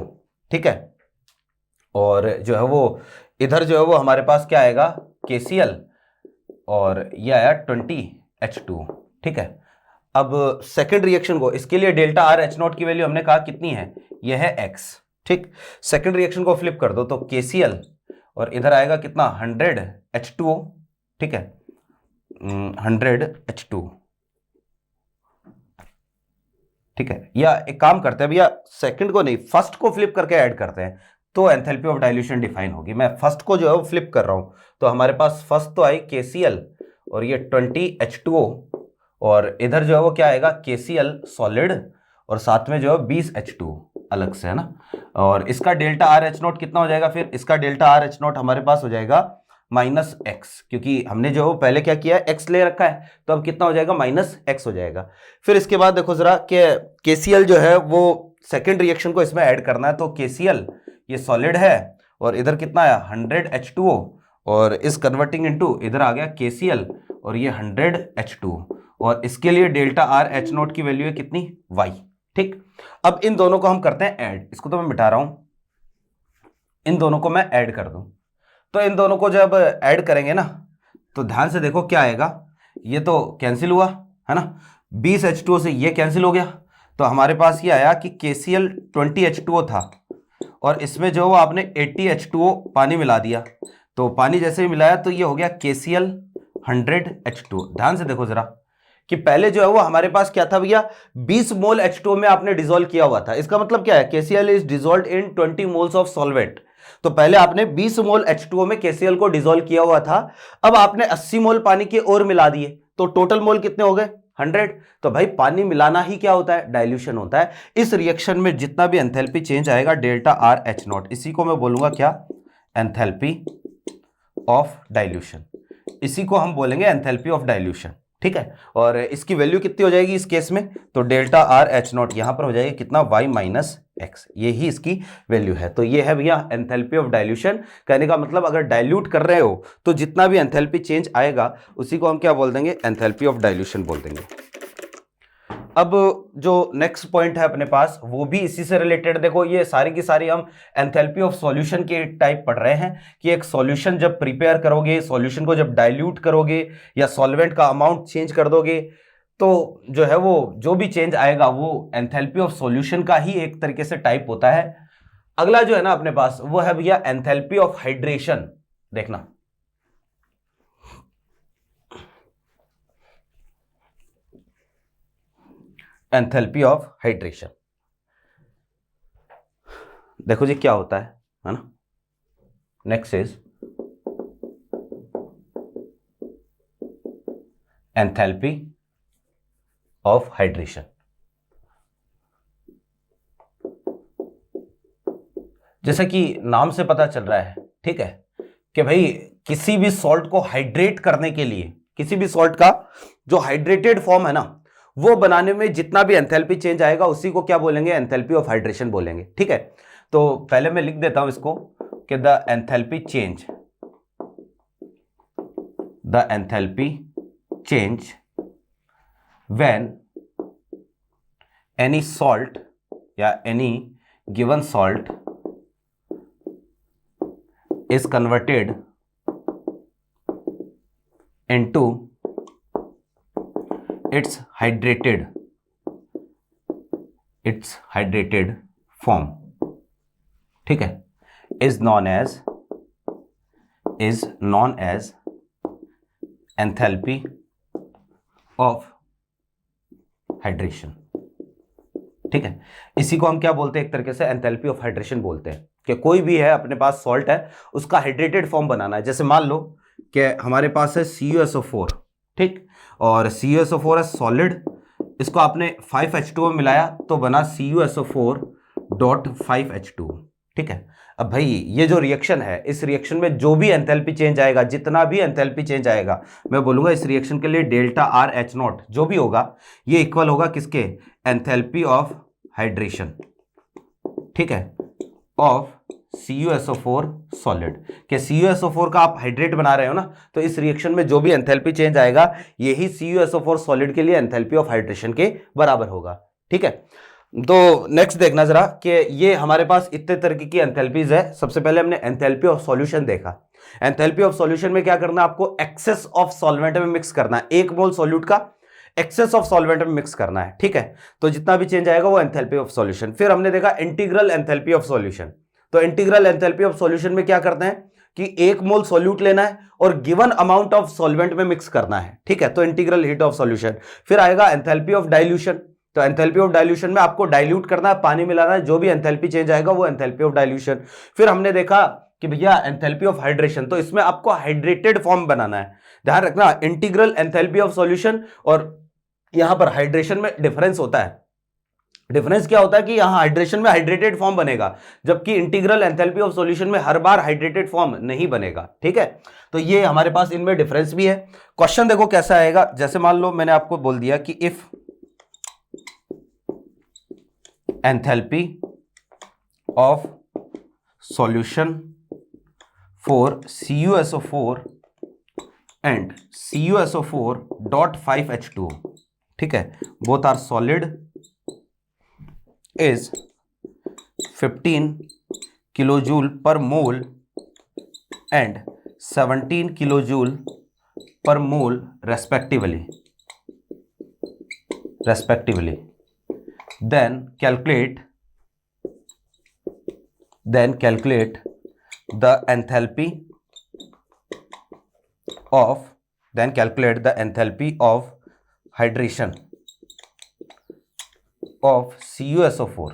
ठीक है, और जो है वो इधर जो है वो हमारे पास क्या आएगा, KCl और ये आया 20H2O, ठीक है। अब सेकंड रिएक्शन को, इसके लिए डेल्टा R H नॉट की वैल्यू हमने कहा कितनी है, ये है x, ठीक। सेकंड रिएक्शन को फ्लिप कर दो तो KCl और इधर आएगा कितना, 100H2O, ठीक है, 100H2O, ठीक है। या एक काम करते हैं भैया, सेकंड को नहीं फर्स्ट को फ्लिप करके ऐड करते हैं तो एंथैल्पी ऑफ डाइल्यूशन डिफाइन होगी। मैं फर्स्ट को जो है वो फ्लिप कर रहा हूं, तो हमारे पास फर्स्ट तो आई KCl और ये 20H2O, और इधर जो है वो क्या आएगा, KCl सॉलिड और साथ में जो है 20H2O अलग से, है ना। और इसका डेल्टा R H नॉट कितना हो जाएगा, फिर इसका डेल्टा R H नॉट हमारे पास हो जाएगा -x, क्योंकि हमने जो पहले क्या किया है, x ले रखा है, तो अब कितना हो जाएगा, -x हो जाएगा। फिर इसके बाद देखो जरा कि KCl जो है वो सेकेंड रिएक्शन को इसमें ऐड करना है, तो KCl ये सॉलिड है और इधर कितना आया, 100H2O, और इस कन्वर्टिंग इनटू इधर आ गया KCl और ये 100H2O, और इसके लिए डेल्टा R H नॉट की वैल्यू है कितनी, y, ठीक। अब इन दोनों को हम करते हैं ऐड, इसको तो मैं मिटा रहा हूं, इन दोनों को मैं ऐड कर दूं। तो इन दोनों को जब ऐड करेंगे ना तो ध्यान से देखो क्या आएगा, ये तो कैंसिल हुआ है ना, 20H2O से ये कैंसिल हो गया, तो हमारे पास ये आया कि KCl 20H2O था और इसमें जो आपने 80H2O पानी मिला दिया, तो पानी जैसे ही मिलाया तो ये हो गया KCl 100H2O। ध्यान से देखो जरा कि पहले जो है वो हमारे पास क्या था भैया, 20 मोल H2O में आपने डिसॉल्व किया हुआ था। इसका मतलब क्या है, KCl is dissolved in 20 moles of solvent. तो पहले आपने 20 मोल H2O में KCl को डिसॉल्व किया हुआ था, अब आपने 80 मोल पानी के और मिला दिए, तो टोटल मोल कितने हो गए, 100। तो भाई पानी मिलाना ही क्या होता है, डाइल्यूशन होता है। इस रिएक्शन में जितना भी एंथैल्पी चेंज आएगा डेल्टा R H नॉट, इसी को मैं बोलूंगा क्या, एंथैल्पी ऑफ डाइल्यूशन, इसी को हम बोलेंगे एंथैल्पी ऑफ डाइल्यूशन, ठीक है। और इसकी वैल्यू कितनी हो जाएगी इस केस में, तो डेल्टा R H नॉट यहां पर हो जाएगी कितना, y - x, ये ही इसकी वैल्यू है। तो ये है भैया एंथैल्पी ऑफ डाइल्यूशन। कहने का मतलब अगर डाइल्यूट कर रहे हो तो जितना भी एंथैल्पी चेंज आएगा उसी को हम क्या बोल देंगे, एंथैल्पी ऑफ डाइल्यूशन बोल देंगे। अब जो नेक्स्ट पॉइंट है अपने पास वो भी इसी से रिलेटेड, देखो ये सारी की सारी हम एंथैल्पी ऑफ सॉल्यूशन के टाइप पढ़ रहे हैं कि एक सॉल्यूशन जब प्रिपेयर करोगे, सॉल्यूशन को जब डाइल्यूट करोगे या सॉल्वेंट का अमाउंट चेंज कर दोगे, तो जो है वो जो भी चेंज आएगा वो एंथैल्पी ऑफ सॉल्यूशन का ही एक तरीके से टाइप होता है। अगला जो है ना अपने पास वो है भैया एंथैल्पी ऑफ हाइड्रेशन। देखना एंथैल्पी ऑफ हाइड्रेशन, देखो जी क्या होता है ना। Next is enthalpy of hydration. जैसा कि नाम से पता चल रहा है, ठीक है, कि भाई किसी भी सॉल्ट को हाइड्रेट करने के लिए, किसी भी सॉल्ट का जो हाइड्रेटेड फॉर्म है ना वो बनाने में जितना भी एंथैल्पी चेंज आएगा उसी को क्या बोलेंगे, एंथैल्पी ऑफ हाइड्रेशन बोलेंगे, ठीक है। तो पहले मैं लिख देता हूं इसको कि the enthalpy change when any salt या any given salt is converted into its hydrated form, ठीक है, is known as enthalpy of hydration. ठीक है, इसी को हम क्या बोलते हैं, एक तरीके से एंथैल्पी ऑफ हाइड्रेशन बोलते हैं कि कोई भी है अपने पास सॉल्ट है, उसका हाइड्रेटेड फॉर्म बनाना है। जैसे मान लो कि हमारे पास है CuSO4, ठीक, और CuSO4 है सॉलिड, इसको आपने 5H2O मिलाया तो बना CuSO4.5H2O। ठीक है, अब भाई ये जो रिएक्शन है, इस रिएक्शन में जो भी एंथैल्पी चेंज आएगा, जितना भी एंथैल्पी चेंज आएगा, मैं बोलूंगा इस रिएक्शन के लिए डेल्टा RH0 जो भी होगा ये इक्वल होगा किसके, एंथैल्पी ऑफ हाइड्रेशन। ठीक है, ऑफ CuSO4 सॉलिड, के CuSO4 का आप हाइड्रेट बना रहे हो ना, तो इस रिएक्शन में जो भी एंथैल्पी चेंज आएगा यही CuSO4 सॉलिड के लिए एंथैल्पी ऑफ हाइड्रेशन के बराबर होगा। ठीक है, तो नेक्स्ट देखना जरा कि ये हमारे पास इतने तरीके की एंथैल्पीज है। सबसे पहले हमने एंथैल्पी ऑफ सॉल्यूशन देखा। एंथैल्पी ऑफ सॉल्यूशन में क्या करना है, आपको एक्सेस ऑफ सॉल्वेंट में मिक्स करना है, 1 मोल सॉल्यूट का एक्सेस ऑफ सॉल्वेंट में मिक्स करना है। ठीक है, तो जितना भी चेंज आएगा वो एंथैल्पी ऑफ सॉल्यूशन। फिर हमने देखा इंटीग्रल एंथैल्पी ऑफ सॉल्यूशन। तो इंटीग्रल एंथैल्पी ऑफ सॉल्यूशन में क्या करते हैं कि 1 मोल सॉल्यूट लेना है और गिवन अमाउंट ऑफ सॉल्वेंट में मिक्स करना है। ठीक है, तो इंटीग्रल हीट ऑफ सॉल्यूशन। फिर आएगा एंथैल्पी ऑफ डाइल्यूशन। तो एंथैल्पी ऑफ डाइल्यूशन में आपको डाइल्यूट करना है, पानी मिलाना है, जो भी एंथैल्पी चेंज आएगा वो एंथैल्पी ऑफ डाइल्यूशन। फिर हमने देखा कि भैया एंथैल्पी ऑफ हाइड्रेशन, तो इसमें आपको हाइड्रेटेड फॉर्म बनाना है। ध्यान रखना, इंटीग्रल एंथैल्पी ऑफ सॉल्यूशन और यहां पर हाइड्रेशन में डिफरेंस होता है। डिफरेंस क्या होता है कि यहां हाइड्रेशन में हाइड्रेटेड फॉर्म बनेगा, जबकि इंटीग्रल एंथैल्पी ऑफ सॉल्यूशन में हर बार हाइड्रेटेड फॉर्म नहीं बनेगा। ठीक है, तो ये हमारे पास इनमें डिफरेंस भी है। क्वेश्चन देखो कैसा आएगा, जैसे मान लो मैंने आपको बोल दिया कि if enthalpy of solution for CuSO4 and CuSO4.5H2O, ठीक है, both are solid, is 15 kilojoule per mole and 17 kilojoule per mole respectively. Then calculate the enthalpy of hydration of CuSO4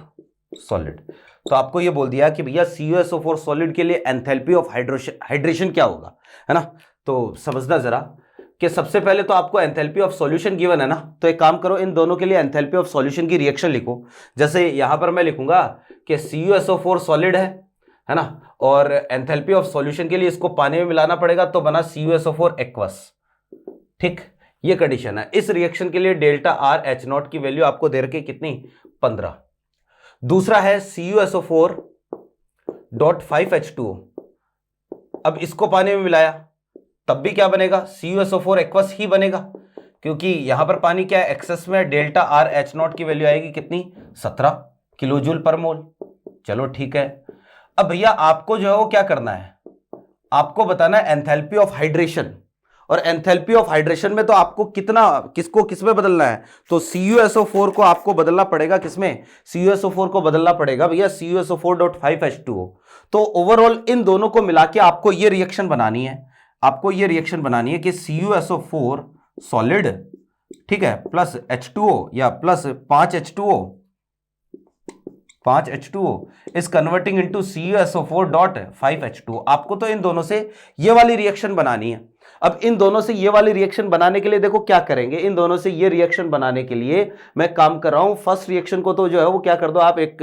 solid. तो आपको ये बोल दिया कि भैया CuSO4 सॉलिड के लिए एंथैल्पी ऑफ हाइड्रेशन क्या होगा, है ना। तो समझना जरा कि सबसे पहले तो आपको एंथैल्पी ऑफ सॉल्यूशन गिवन है ना, तो एक काम करो, इन दोनों के लिए एंथैल्पी ऑफ सॉल्यूशन की रिएक्शन लिखो। जैसे यहां पर मैं लिखूंगा कि CuSO4 सॉलिड है ना, और एंथैल्पी ऑफ सॉल्यूशन के लिए इसको पानी में मिलाना पड़ेगा, तो बना CuSO4 एक्वस। ठीक, ये कंडीशन है। इस रिएक्शन के लिए डेल्टा RH0 की वैल्यू आपको दे रखी कितनी, 15। दूसरा है CuSO4.5H2O। अब इसको पानी में मिलाया तब भी क्या बनेगा, CuSO4 एक्वस ही बनेगा, क्योंकि यहां पर पानी क्या है, एक्सेस में, डेल्टा RH0 की वैल्यू आएगी कितनी, 17 किलोजूल पर मोल। चलो ठीक है, अब भैया आपको जो है वो क्या करना है, आपको बताना है एंथैल्पी ऑफ हाइड्रेशन। और एंथैल्पी ऑफ हाइड्रेशन में तो आपको किसको किसमें बदलना है, तो CuSO4 को आपको बदलना पड़ेगा, किसमें, CuSO4 को बदलना पड़ेगा भैया CuSO4.5H2O। तो ओवरऑल इन दोनों को मिला के आपको ये रिएक्शन बनानी है, कि CuSO4 सॉलिड, ठीक है, प्लस H2O या plus 5H2O is converting into CuSO4.5H2O। आपको तो इन दोनों से ये वाली रिएक्शन बनानी है। अब इन दोनों से ये वाली रिएक्शन बनाने के लिए देखो क्या करेंगे, इन दोनों से ये रिएक्शन बनाने के लिए मैं काम कर रहा हूं, फर्स्ट रिएक्शन को तो जो है वो क्या कर दो आप, एक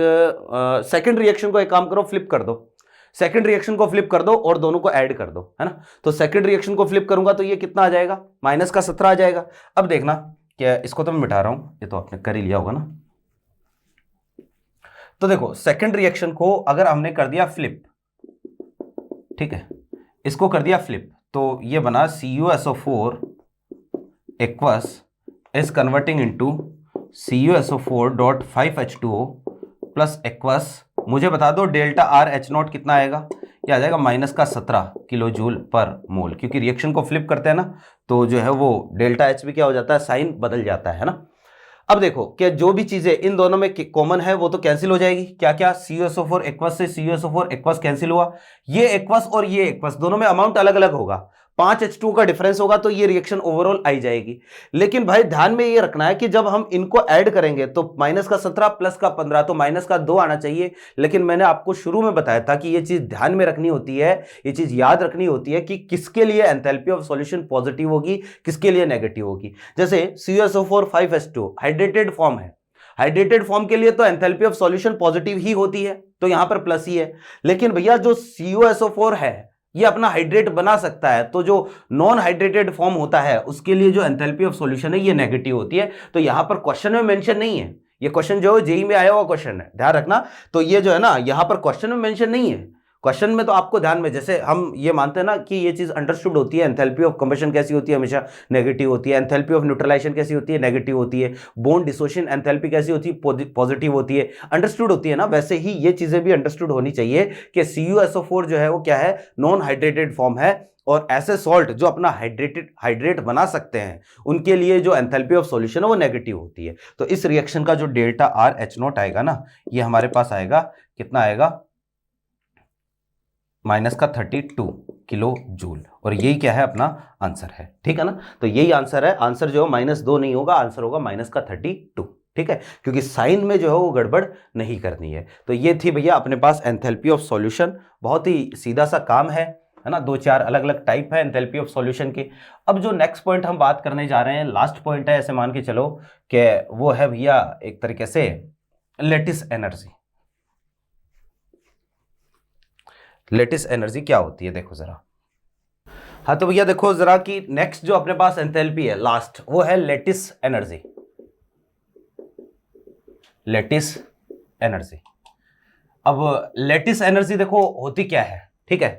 सेकंड रिएक्शन को एक काम करो, फ्लिप कर दो, सेकंड रिएक्शन को फ्लिप कर दो और दोनों को ऐड कर दो, है ना। तो सेकंड रिएक्शन को फ्लिप करूंगा तो ये कितना आ जाएगा, माइनस का 17 आ जाएगा। अब देखना क्या, इसको तो मैं मिटा रहा हूं, ये तो आपने कर ही लिया होगा ना। तो देखो सेकंड रिएक्शन को अगर हमने कर दिया फ्लिप, ठीक है, इसको कर दिया फ्लिप, तो ये बना CuSO4 aqueous is converting into CuSO4.5H2O plus aqueous, मुझे बता दो डेल्टा RH0 कितना आएगा, ये आ जाएगा माइनस का 17 किलोजूल पर मोल, क्योंकि रिएक्शन को फ्लिप करते हैं ना तो जो है वो डेल्टा H भी क्या हो जाता है, साइन बदल जाता है ना। अब देखो कि जो भी चीजें इन दोनों में कॉमन है वो तो कैंसिल हो जाएगी। क्या क्या, CuSO4 एक्वस से CuSO4 एक्वस कैंसिल हुआ, ये एक्वस और ये एक्वस दोनों में अमाउंट अलग अलग होगा, 5H2 का डिफरेंस होगा, तो ये रिएक्शन ओवरऑल आई जाएगी। लेकिन भाई ध्यान में ये रखना है कि जब हम इनको ऐड करेंगे तो माइनस का 17 प्लस का 15, तो माइनस का 2 आना चाहिए। लेकिन मैंने आपको शुरू में बताया था कि ये चीज ध्यान में रखनी होती है, ये चीज याद रखनी होती है कि किसके लिए एंथैल्पी ऑफ सॉल्यूशन पॉजिटिव होगी, किसके लिए नेगेटिव होगी। जैसे CuSO4 5H2 हाइड्रेटेड फॉर्म है, हाइड्रेटेड फॉर्म के लिए तो एंथैल्पी ऑफ सॉल्यूशन पॉजिटिव ही होती है, तो यहां पर प्लस ही है। लेकिन भैया जो CuSO4 है ये अपना हाइड्रेट बना सकता है, तो जो नॉन हाइड्रेटेड फॉर्म होता है उसके लिए जो एंथैल्पी ऑफ सॉल्यूशन है ये नेगेटिव होती है। तो यहां पर क्वेश्चन में मेंशन नहीं है, ये क्वेश्चन जो है जेईई में आया हुआ क्वेश्चन है, ध्यान रखना। तो ये जो है ना यहां पर क्वेश्चन में मेंशन नहीं है, क्वेश्चन में तो आपको ध्यान में, जैसे हम ये मानते हैं ना कि ये चीज अंडरस्टूड होती है, एंथैल्पी ऑफ कंबशन कैसी होती है, हमेशा नेगेटिव होती है। एंथैल्पी ऑफ न्यूट्रलाइजेशन कैसी होती है, नेगेटिव होती है। बॉन्ड डिसोसिएशन एंथैल्पी कैसी होती है, पॉजिटिव होती है। अंडरस्टूड होती है ना, वैसे ही ये चीजें भी अंडरस्टूड होनी चाहिए कि CuSO4 जो है वो क्या है, नॉन हाइड्रेटेड फॉर्म है, और ऐसे सॉल्ट जो अपना हाइड्रेट बना सकते हैं उनके लिए जो एंथैल्पी ऑफ सॉल्यूशन है वो नेगेटिव होती है। तो इस रिएक्शन का जो डेल्टा RH0 आएगा ना, ये हमारे पास आएगा, कितना आएगा, माइनस का 32 किलो जूल, और यही क्या है, अपना आंसर है। ठीक है ना, तो यही आंसर है। आंसर जो है -2 नहीं होगा, आंसर होगा माइनस का 32। ठीक है, क्योंकि साइन में जो है वो गड़बड़ नहीं करनी है। तो ये थी भैया अपने पास एंथैल्पी ऑफ सॉल्यूशन, बहुत ही सीधा सा काम है ना, 2-4 अलग अलग टाइप है एंथैल्पी ऑफ सॉल्यूशन के। अब जो नेक्स्ट पॉइंट हम बात करने जा रहे हैं, लास्ट पॉइंट है, ऐसे मान के चलो कि वो है भैया एक तरीके से लेटिस एनर्जी। लेटिस एनर्जी क्या होती है, देखो जरा। हाँ तो भैया देखो जरा कि नेक्स्ट जो अपने पास एंथैल्पी है लास्ट, वो है लेटिस एनर्जी। लेटिस एनर्जी, अब लेटिस एनर्जी देखो होती क्या है, ठीक है।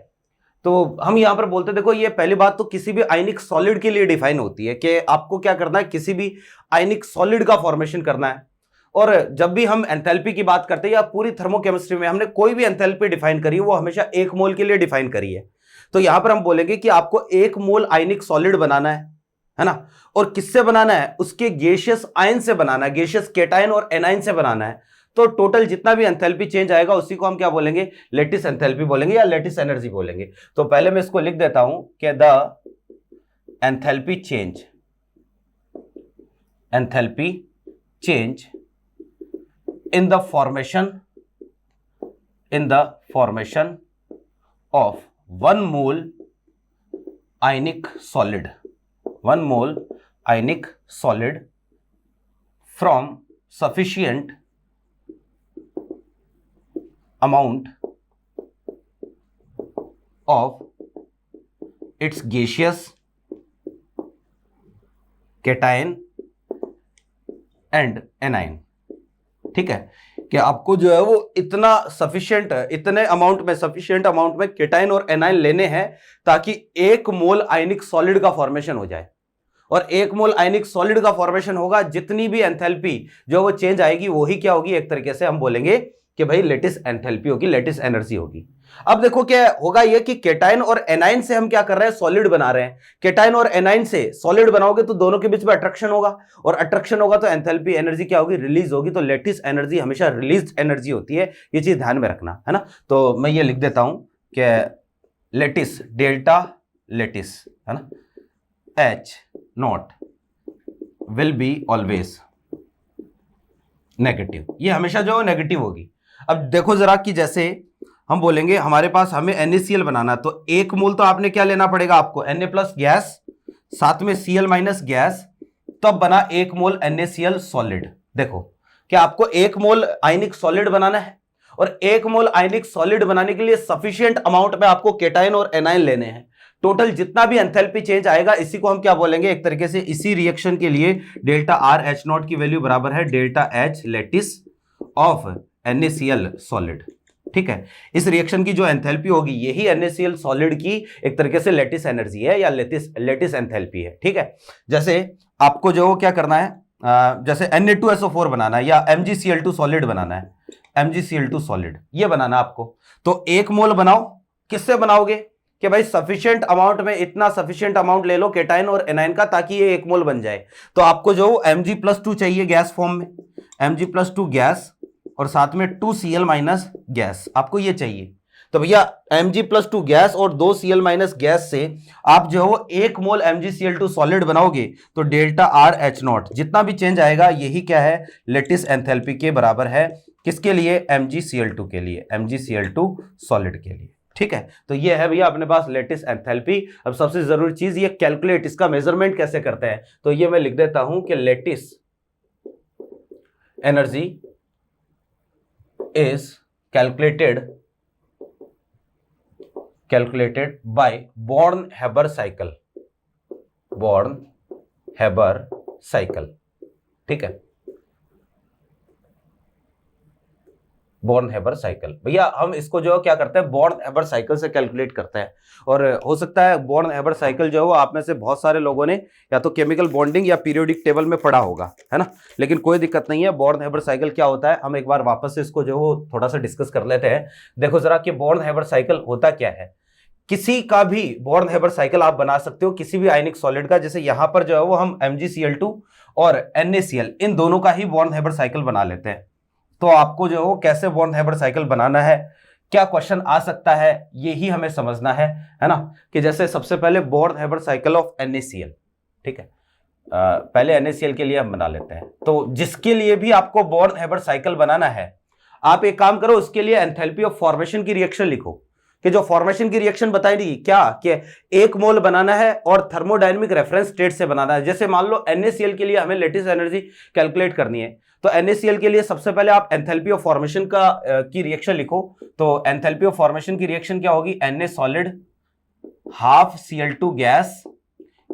तो हम यहां पर बोलते, देखो ये पहली बात तो किसी भी आयनिक सॉलिड के लिए डिफाइन होती है कि आपको क्या करना है, किसी भी आयनिक सॉलिड का फॉर्मेशन करना है। और जब भी हम एंथैल्पी की बात करते हैं या पूरी थर्मोकेमिस्ट्री में हमने कोई भी एंथैल्पी डिफाइन करी है वो हमेशा 1 मोल के लिए डिफाइन करी है। तो यहां पर हम बोलेंगे कि आपको 1 मोल आयनिक सॉलिड बनाना है ना, और किससे बनाना है, उसके गैसियस आयन से बनाना है, गैसियस केटायन और एनायन से बनाना है। तो टोटल जितना भी एंथैल्पी चेंज आएगा उसी को हम क्या बोलेंगे, लेटिस एंथैल्पी बोलेंगे या लेटिस एनर्जी बोलेंगे। तो पहले मैं इसको लिख देता हूं कि the enthalpy change in the formation of 1 mole ionic solid from sufficient amount of its gaseous cation and anion। ठीक है, कि आपको जो है वो इतना सफिशिएंट, इतने अमाउंट में, सफिशिएंट अमाउंट में केटाइन और एनाइन लेने हैं ताकि 1 मोल आयनिक सॉलिड का फॉर्मेशन हो जाए। और 1 मोल आयनिक सॉलिड का फॉर्मेशन होगा, जितनी भी एंथैल्पी जो वो चेंज आएगी वही क्या होगी, एक तरीके से हम बोलेंगे कि भाई लेटिस एंथैल्पी होगी, लेटिस एनर्जी होगी। अब देखो क्या होगा, ये कि केटाइन और एनाइन से हम क्या कर रहे हैं, सॉलिड बना रहे हैं। केटाइन और एनाइन से सॉलिड बनाओगे तो दोनों के बीच में अट्रैक्शन होगा, और अट्रैक्शन होगा तो एंथैल्पी एनर्जी क्या होगी, रिलीज होगी। तो लेटिस एनर्जी हमेशा रिलीज एनर्जी होती है, ये चीज ध्यान में रखना है ना। तो मैं ये लिख देता हूं कि लेटिस, डेल्टा लेटिस है ना, H0 will be always negative, ये हमेशा जो है नेगेटिव होगी। अब देखो जरा कि जैसे हम बोलेंगे हमारे पास हमें NaCl बनाना, तो 1 मोल तो आपने क्या लेना पड़ेगा आपको, Na प्लस गैस साथ में Cl माइनस गैस, तब बना 1 मोल NaCl सॉलिड। देखो क्या आपको 1 मोल आयनिक सॉलिड बनाना है, और 1 मोल आयनिक सॉलिड बनाने के लिए सफिशिएंट अमाउंट में आपको केटाइन और एनाइन लेने हैं। टोटल जितना भी एंथैल्पी चेंज आएगा इसी को हम क्या बोलेंगे, एक तरीके से इसी रिएक्शन के लिए डेल्टा RH0 की वैल्यू बराबर है delta H lattice of NaCl solid. ठीक है, इस रिएक्शन की जो एंथैल्पी होगी यही NaCl सॉलिड की एक तरीके से लेटिस एनर्जी है या लेटिस एंथैल्पी है। ठीक है, जैसे आपको जो क्या करना है, जैसे Na2SO4 बनाना है या MgCl2 सॉलिड बनाना है, MgCl2 सॉलिड ये बनाना आपको, तो 1 मोल बनाओ, किससे बनाओगे, कि भाई सफिशिएंट अमाउंट में इतना सफिशिएंट अमाउंट ले लो केटाइन और एनाइन का, ताकि ये 1 मोल बन जाए। तो आपको जो Mg+2 चाहिए गैस फॉर्म में, Mg+2 गैस और साथ में 2Cl- गैस, आपको ये चाहिए। तो भैया Mg+2 गैस और 2Cl- गैस से आप जो है 1 मोल MgCl2 सॉलिड बनाओगे, तो डेल्टा RH0 जितना भी चेंज आएगा यही क्या है, लेटिस एंथैल्पी के बराबर है। किसके लिए? MgCl2 के लिए, MgCl2 सॉलिड के लिए। ठीक है, तो ये है भैया अपने पास लेटिस एंथैल्पी। अब सबसे जरूरी चीज ये कैलकुलेट, इसका मेजरमेंट कैसे करते हैं, तो ये मैं लिख देता हूं कि lattice energy is calculated by born-Haber cycle. ठीक है, बॉर्न-हैबर साइकिल। भैया हम इसको जो है क्या करते हैं, बॉर्न-हैबर साइकिल से कैलकुलेट करते हैं। और हो सकता है बॉर्न-हैबर साइकिल जो है वो आप में से बहुत सारे लोगों ने या तो केमिकल बॉन्डिंग या पीरियोडिक टेबल में पढ़ा होगा, है ना, लेकिन कोई दिक्कत नहीं है। बॉर्न-हैबर साइकिल क्या होता है, हम एक बार वापस से इसको जो है थोड़ा सा डिस्कस कर लेते हैं। देखो जरा कि बॉर्न-हैबर साइकिल होता क्या है। किसी का भी बॉर्न-हैबर साइकिल आप बना सकते हो, किसी भी आयनिक सॉलिड का। जैसे यहां पर जो है वो हम MgCl2 और NaCl इन दोनों का ही बॉर्न-हैबर साइकिल बना लेते हैं। तो आपको जो है वो कैसे बॉर्न-हैबर साइकिल बनाना है, क्या क्वेश्चन आ सकता है, यही हमें समझना है ना। कि जैसे सबसे पहले बॉर्न-हैबर साइकिल ऑफ NaCl, ठीक है, पहले NaCl के लिए हम बना लेते हैं। तो जिसके लिए भी आपको बॉर्न-हैबर साइकिल बनाना है, आप एक काम करो, उसके लिए एंथैल्पी ऑफ फॉर्मेशन की रिएक्शन लिखो। कि जो फॉर्मेशन की रिएक्शन बताई थी क्या, कि 1 मोल बनाना है और थर्मोडायनेमिक रेफरेंस स्टेट से बनाना है। जैसे मान लो NaCl के लिए हमें लेटिस एनर्जी कैलकुलेट करनी है, तो NaCl के लिए सबसे पहले आप एंथैल्पी ऑफ फॉर्मेशन की रिएक्शन लिखो। तो एंथैल्पी ऑफ फॉर्मेशन की रिएक्शन क्या होगी, Na solid half Cl2 gas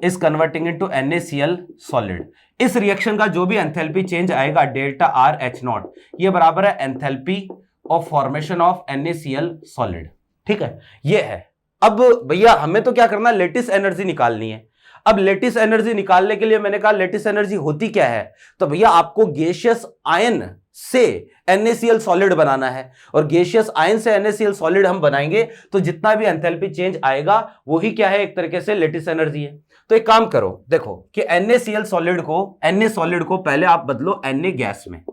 is converting into NaCl solid. इस रिएक्शन का जो भी एंथैल्पी चेंज आएगा डेल्टा RH0, ये बराबर है enthalpy of formation of NaCl solid. ठीक है, ये है। अब भैया हमें तो क्या करना है, लेटिस एनर्जी निकालनी है। अब लेटिस एनर्जी निकालने के लिए मैंने कहा लेटिस एनर्जी होती क्या है, तो भैया आपको गैसियस आयन से NaCl सॉलिड बनाना है। और गैसियस आयन से NaCl सॉलिड हम बनाएंगे तो जितना भी एंथैल्पी चेंज आएगा वही क्या है, एक तरीके से लेटिस एनर्जी है। तो एक काम करो, देखो कि NaCl सॉलिड को, Na सॉलिड को पहले आप बदलो Na गैस में,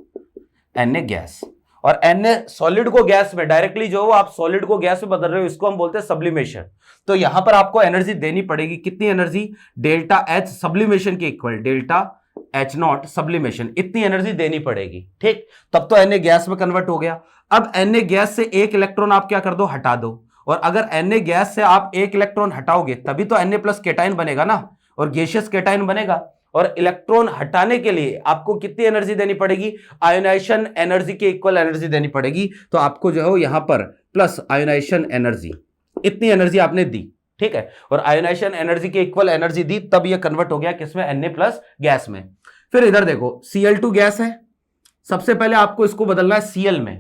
Na गैस, और Na सॉलिड को गैस में डायरेक्टली जो आप सॉलिड को गैस में बदल रहे हो, इसको हम बोलते हैं सब्लिमेशन। तो यहां पर आपको एनर्जी देनी पड़ेगी, कितनी एनर्जी, डेल्टा H सब्लिमेशन के इक्वल डेल्टा H0 सब्लिमेशन, इतनी एनर्जी देनी पड़ेगी। ठीक, तब तो Na गैस में कन्वर्ट हो गया। अब Na गैस से 1 इलेक्ट्रॉन आप क्या कर दो, हटा दो। और अगर Na गैस से आप 1 इलेक्ट्रॉन हटाओगे तभी तो Na+ केटाइन बनेगा ना, और गैसियस केटाइन बनेगा। और इलेक्ट्रॉन हटाने के लिए आपको कितनी एनर्जी देनी पड़ेगी, आयोनाइजेशन एनर्जी के इक्वल एनर्जी देनी पड़ेगी। तो आपको जो है यहां पर प्लस आयोनाइजेशन एनर्जी, इतनी एनर्जी आपने दी। ठीक है, और आयोनाइजेशन एनर्जी के इक्वल एनर्जी दी, तब यह कन्वर्ट हो गया किसमें, Na+ गैस में। फिर इधर देखो Cl2 गैस है, सबसे पहले आपको इसको बदलना है Cl में,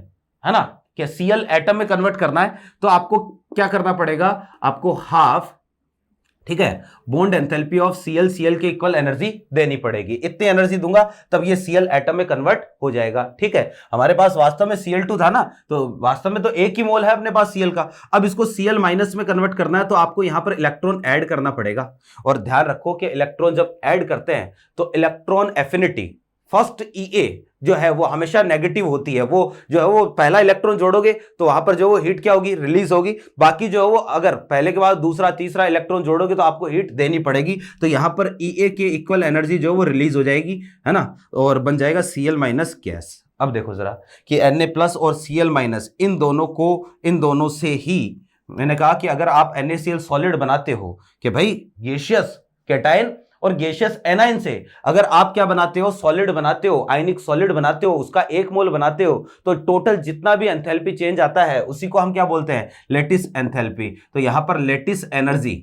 है ना, कि Cl एटम में कन्वर्ट करना है। तो आपको क्या करना पड़ेगा, आपको हाफ, ठीक है, बॉन्ड एंथैल्पी ऑफ Cl के इक्वल एनर्जी देनी पड़ेगी। इतनी एनर्जी दूंगा तब ये Cl एटम में कन्वर्ट हो जाएगा। ठीक है, हमारे पास वास्तव में Cl2 था ना, तो वास्तव में तो 1 ही मोल है अपने पास Cl का। अब इसको Cl- में कन्वर्ट करना है, तो आपको यहां पर इलेक्ट्रॉन ऐड करना पड़ेगा। और ध्यान रखो कि इलेक्ट्रॉन जब ऐड करते हैं तो इलेक्ट्रॉन एफिनिटी फर्स्ट Ea जो है वो हमेशा नेगेटिव होती है। वो जो है वो पहला इलेक्ट्रॉन जोड़ोगे तो वहां पर जो वो हीट क्या होगी, रिलीज होगी। बाकी जो है वो अगर पहले के बाद दूसरा तीसरा इलेक्ट्रॉन जोड़ोगे तो आपको हीट देनी पड़ेगी। तो यहां पर Ea के इक्वल एनर्जी जो है वो रिलीज हो जाएगी, है ना, और बन जाएगा Cl- गैस। अब देखो जरा कि Na+ और Cl- इन दोनों से ही मैंने कहा कि अगर आप NaCl सॉलिड बनाते हो कि भाई गैसियस कैटायन और गैसियस एनायन से अगर आप क्या बनाते हो, सॉलिड बनाते हो, आयनिक सॉलिड बनाते हो, उसका 1 मोल बनाते हो, तो टोटल जितना भी एंथैल्पी चेंज आता है उसी को हम क्या बोलते हैं, लेटिस एंथैल्पी। तो यहां पर लेटिस एनर्जी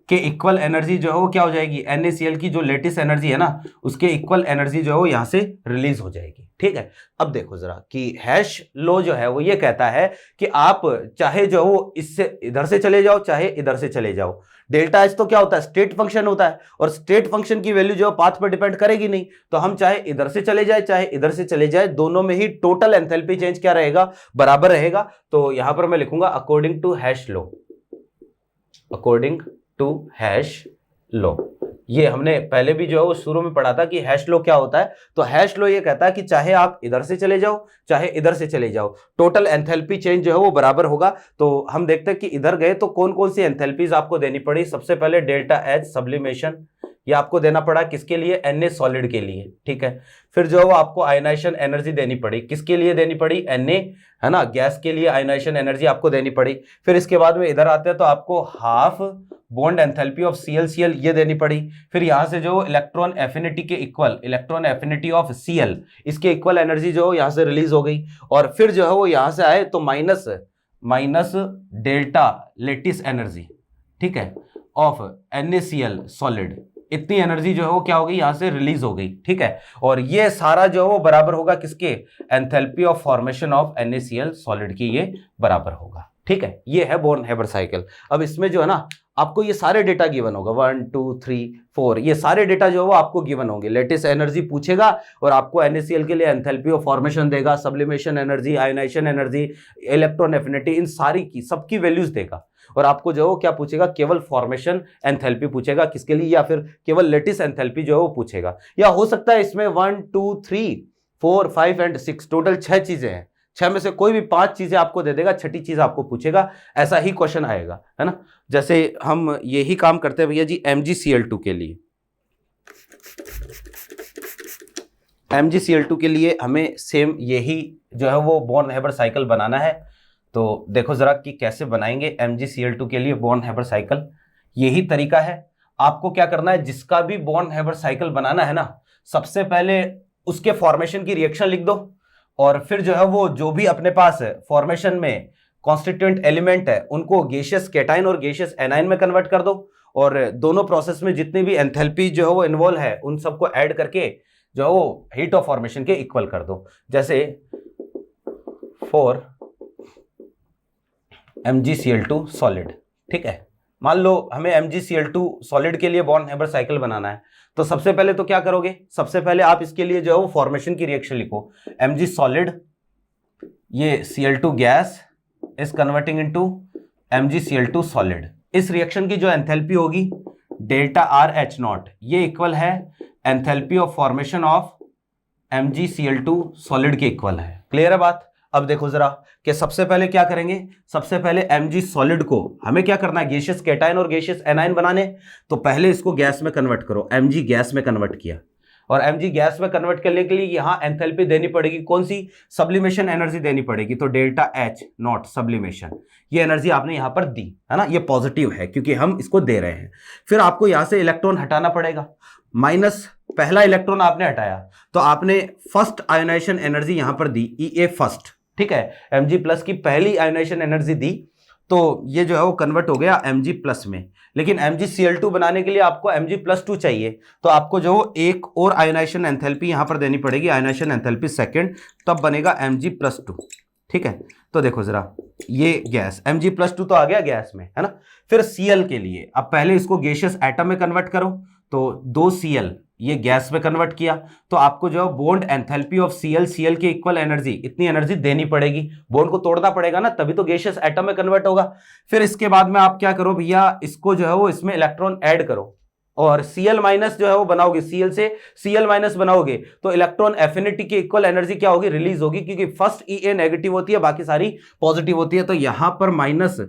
के इक्वल एनर्जी जो है वो क्या हो जाएगी, NaCl की जो लेटिस एनर्जी है ना, उसके इक्वल एनर्जी जो है वो यहां से रिलीज हो जाएगी। ठीक है, अब देखो जरा कि हैश लॉ जो है वो ये कहता है कि आप चाहे जो वो इससे इधर से चले जाओ चाहे इधर से चले जाओ, डेल्टा H तो क्या होता है, स्टेट फंक्शन होता है, और स्टेट फंक्शन की वैल्यू जो है पाथ पर डिपेंड करेगी नहीं। तो हम चाहे इधर से चले जाए चाहे इधर से चले जाए, दोनों में ही टोटल एंथैल्पी चेंज क्या रहेगा, बराबर रहेगा। तो यहां पर मैं लिखूंगा according to Hess law, according to Hess law. ये हमने पहले भी जो है वो शुरू में पढ़ा था कि हैश लॉ क्या होता है। तो हैश लॉ ये कहता है कि चाहे आप इधर से चले जाओ चाहे इधर से चले जाओ, टोटल एंथैल्पी चेंज जो है वो बराबर होगा। तो हम देखते हैं कि इधर गए तो कौन कौन सी एंथैल्पीज आपको देनी पड़ी। सबसे पहले डेल्टा एच सब्लिमेशन, ये आपको देना पड़ा किसके लिए, Na सॉलिड के लिए, ठीक है। फिर जो है वो आपको आयनाइजेशन एनर्जी देनी पड़ी, किसके लिए देनी पड़ी, Na, है ना, गैस के लिए आयनाइजेशन एनर्जी आपको देनी पड़ी। फिर इसके बाद में इधर आते हैं तो आपको half bond enthalpy of ClCl ये देनी पड़ी। फिर यहां से जो इलेक्ट्रॉन एफिनिटी के equal, electron affinity of Cl, इसके इक्वल एनर्जी जो यहां से रिलीज हो गई। और फिर जो है वो यहां से आए तो माइनस डेल्टा लेटिस एनर्जी, ठीक है, ऑफ NaCl सॉलिड, इतनी एनर्जी जो है वो क्या हो गई, यहां से रिलीज हो गई, ठीक है। और ये सारा जो है वो बराबर होगा किसके, enthalpy of formation of NaCl solid की, ये बराबर होगा, ठीक है। ये है बोर्न हेबर साइकिल। अब इसमें जो है ना आपको ये सारे डेटा गिवन होगा, 1 2 3 4, ये सारे डेटा जो है वो आपको गिवन होंगे। लेटेस्ट एनर्जी पूछेगा और आपको NaCl के लिए एंथैल्पी ऑफ फॉर्मेशन देगा, sublimation energy, ionisation energy, electron affinity, इन सारी की सबकी वैल्यूज देगा। और आपको जो है वो क्या पूछेगा, केवल फॉर्मेशन एंथैल्पी पूछेगा किसके लिए, या फिर केवल लेटेस्ट एंथैल्पी जो है वो पूछेगा। या हो सकता है इसमें 1 2 3 4 5 एंड 6 टोटल 6 चीजें हैं, 6 में से कोई भी 5 चीजें आपको दे देगा, छठी चीज आपको पूछेगा, ऐसा ही क्वेश्चन आएगा, है ना। जैसे हम यही काम करते हैं भैया जी MgCl2 के लिए। MgCl2 के लिए हमें सेम यही जो है वो बॉर्न हेबर साइकिल बनाना है। तो देखो जरा कि कैसे बनाएंगे MgCl2 के लिए बॉर्न हेबर साइकिल। यही तरीका है, आपको क्या करना है, जिसका भी बॉर्न हेबर साइकिल बनाना है ना, सबसे पहले उसके फॉर्मेशन की रिएक्शन लिख दो, और फिर जो है वो जो भी अपने पास फॉर्मेशन में कॉन्स्टिट्यूएंट एलिमेंट है उनको गैसियस कैटाइन और गैसियस एनाइन में कन्वर्ट कर दो, और दोनों प्रोसेस में जितनी भी एंथैल्पी जो है वो इन्वॉल्व है उन सबको ऐड करके जो है वो हीट ऑफ फॉर्मेशन के इक्वल कर दो। जैसे फॉर MgCl2 सॉलिड, ठीक है, मान लो हमें MgCl2 सॉलिड के लिए बॉर्न हेबर साइकिल बनाना है, तो सबसे पहले तो क्या करोगे, सबसे पहले आप इसके लिए जो है वो फॉर्मेशन की रिएक्शन लिखो, Mg सॉलिड, ये Cl2 gas is converting into MgCl2 solid. इस रिएक्शन की जो एंथैल्पी होगी डेल्टा RH0, ये इक्वल है enthalpy of formation of MgCl2 solid के इक्वल है। क्लियर है बात। अब देखो जरा कि सबसे पहले क्या करेंगे, सबसे पहले Mg सॉलिड को हमें क्या करना है, गैसियस कैटाइन और गैसियस एनाइन बनाने। तो पहले इसको गैस में कन्वर्ट करो, Mg गैस में कन्वर्ट किया, और Mg गैस में कन्वर्ट करने के लिए यहां एंथैल्पी देनी पड़ेगी, कौन सी, सब्लिमेशन एनर्जी देनी पड़ेगी। तो डेल्टा H0 सब्लिमेशन, ये एनर्जी आपने यहां पर दी, है ना, ये पॉजिटिव है क्योंकि हम इसको दे रहे हैं। फिर आपको यहां से इलेक्ट्रॉन हटाना पड़ेगा, माइनस पहला इलेक्ट्रॉन आपने हटाया तो आपने फर्स्ट आयोनाइजेशन एनर्जी यहां पर दी, Ea फर्स्ट, ठीक है, Mg प्लस की पहली आयोनाइजेशन एनर्जी दी, तो ये जो है वो कन्वर्ट हो गया Mg प्लस में। लेकिन MgCl2 बनाने के लिए आपको Mg+2 चाहिए, तो आपको जो एक और आयोनाइजेशन एंथैल्पी यहां पर देनी पड़ेगी, आयोनाइजेशन एंथैल्पी सेकंड, तब बनेगा Mg+2, ठीक है। तो देखो जरा ये गैस Mg+2 तो आ गया गैस में, है ना। फिर Cl के लिए अब पहले इसको गैसियस एटम में कन्वर्ट करो, तो 2Cl ये गैस में कन्वर्ट किया, तो आपको जो बॉन्ड एंथैल्पी ऑफ Cl के इक्वल एनर्जी, इतनी एनर्जी देनी पड़ेगी, बॉन्ड को तोड़ना पड़ेगा ना, तभी तो गैसियस एटम में कन्वर्ट होगा। फिर इसके बाद में आप क्या करो भैया, इसको जो है वो इसमें इलेक्ट्रॉन ऐड करो, और Cl माइनस जो है वो बनाओगे, Cl से Cl माइनस बनाओगे तो इलेक्ट्रॉन एफिनिटी की इक्वल एनर्जी क्या होगी, रिलीज होगी, क्योंकि फर्स्ट Ea नेगेटिव होती है, बाकी सारी पॉजिटिव होती है। तो यहां पर minus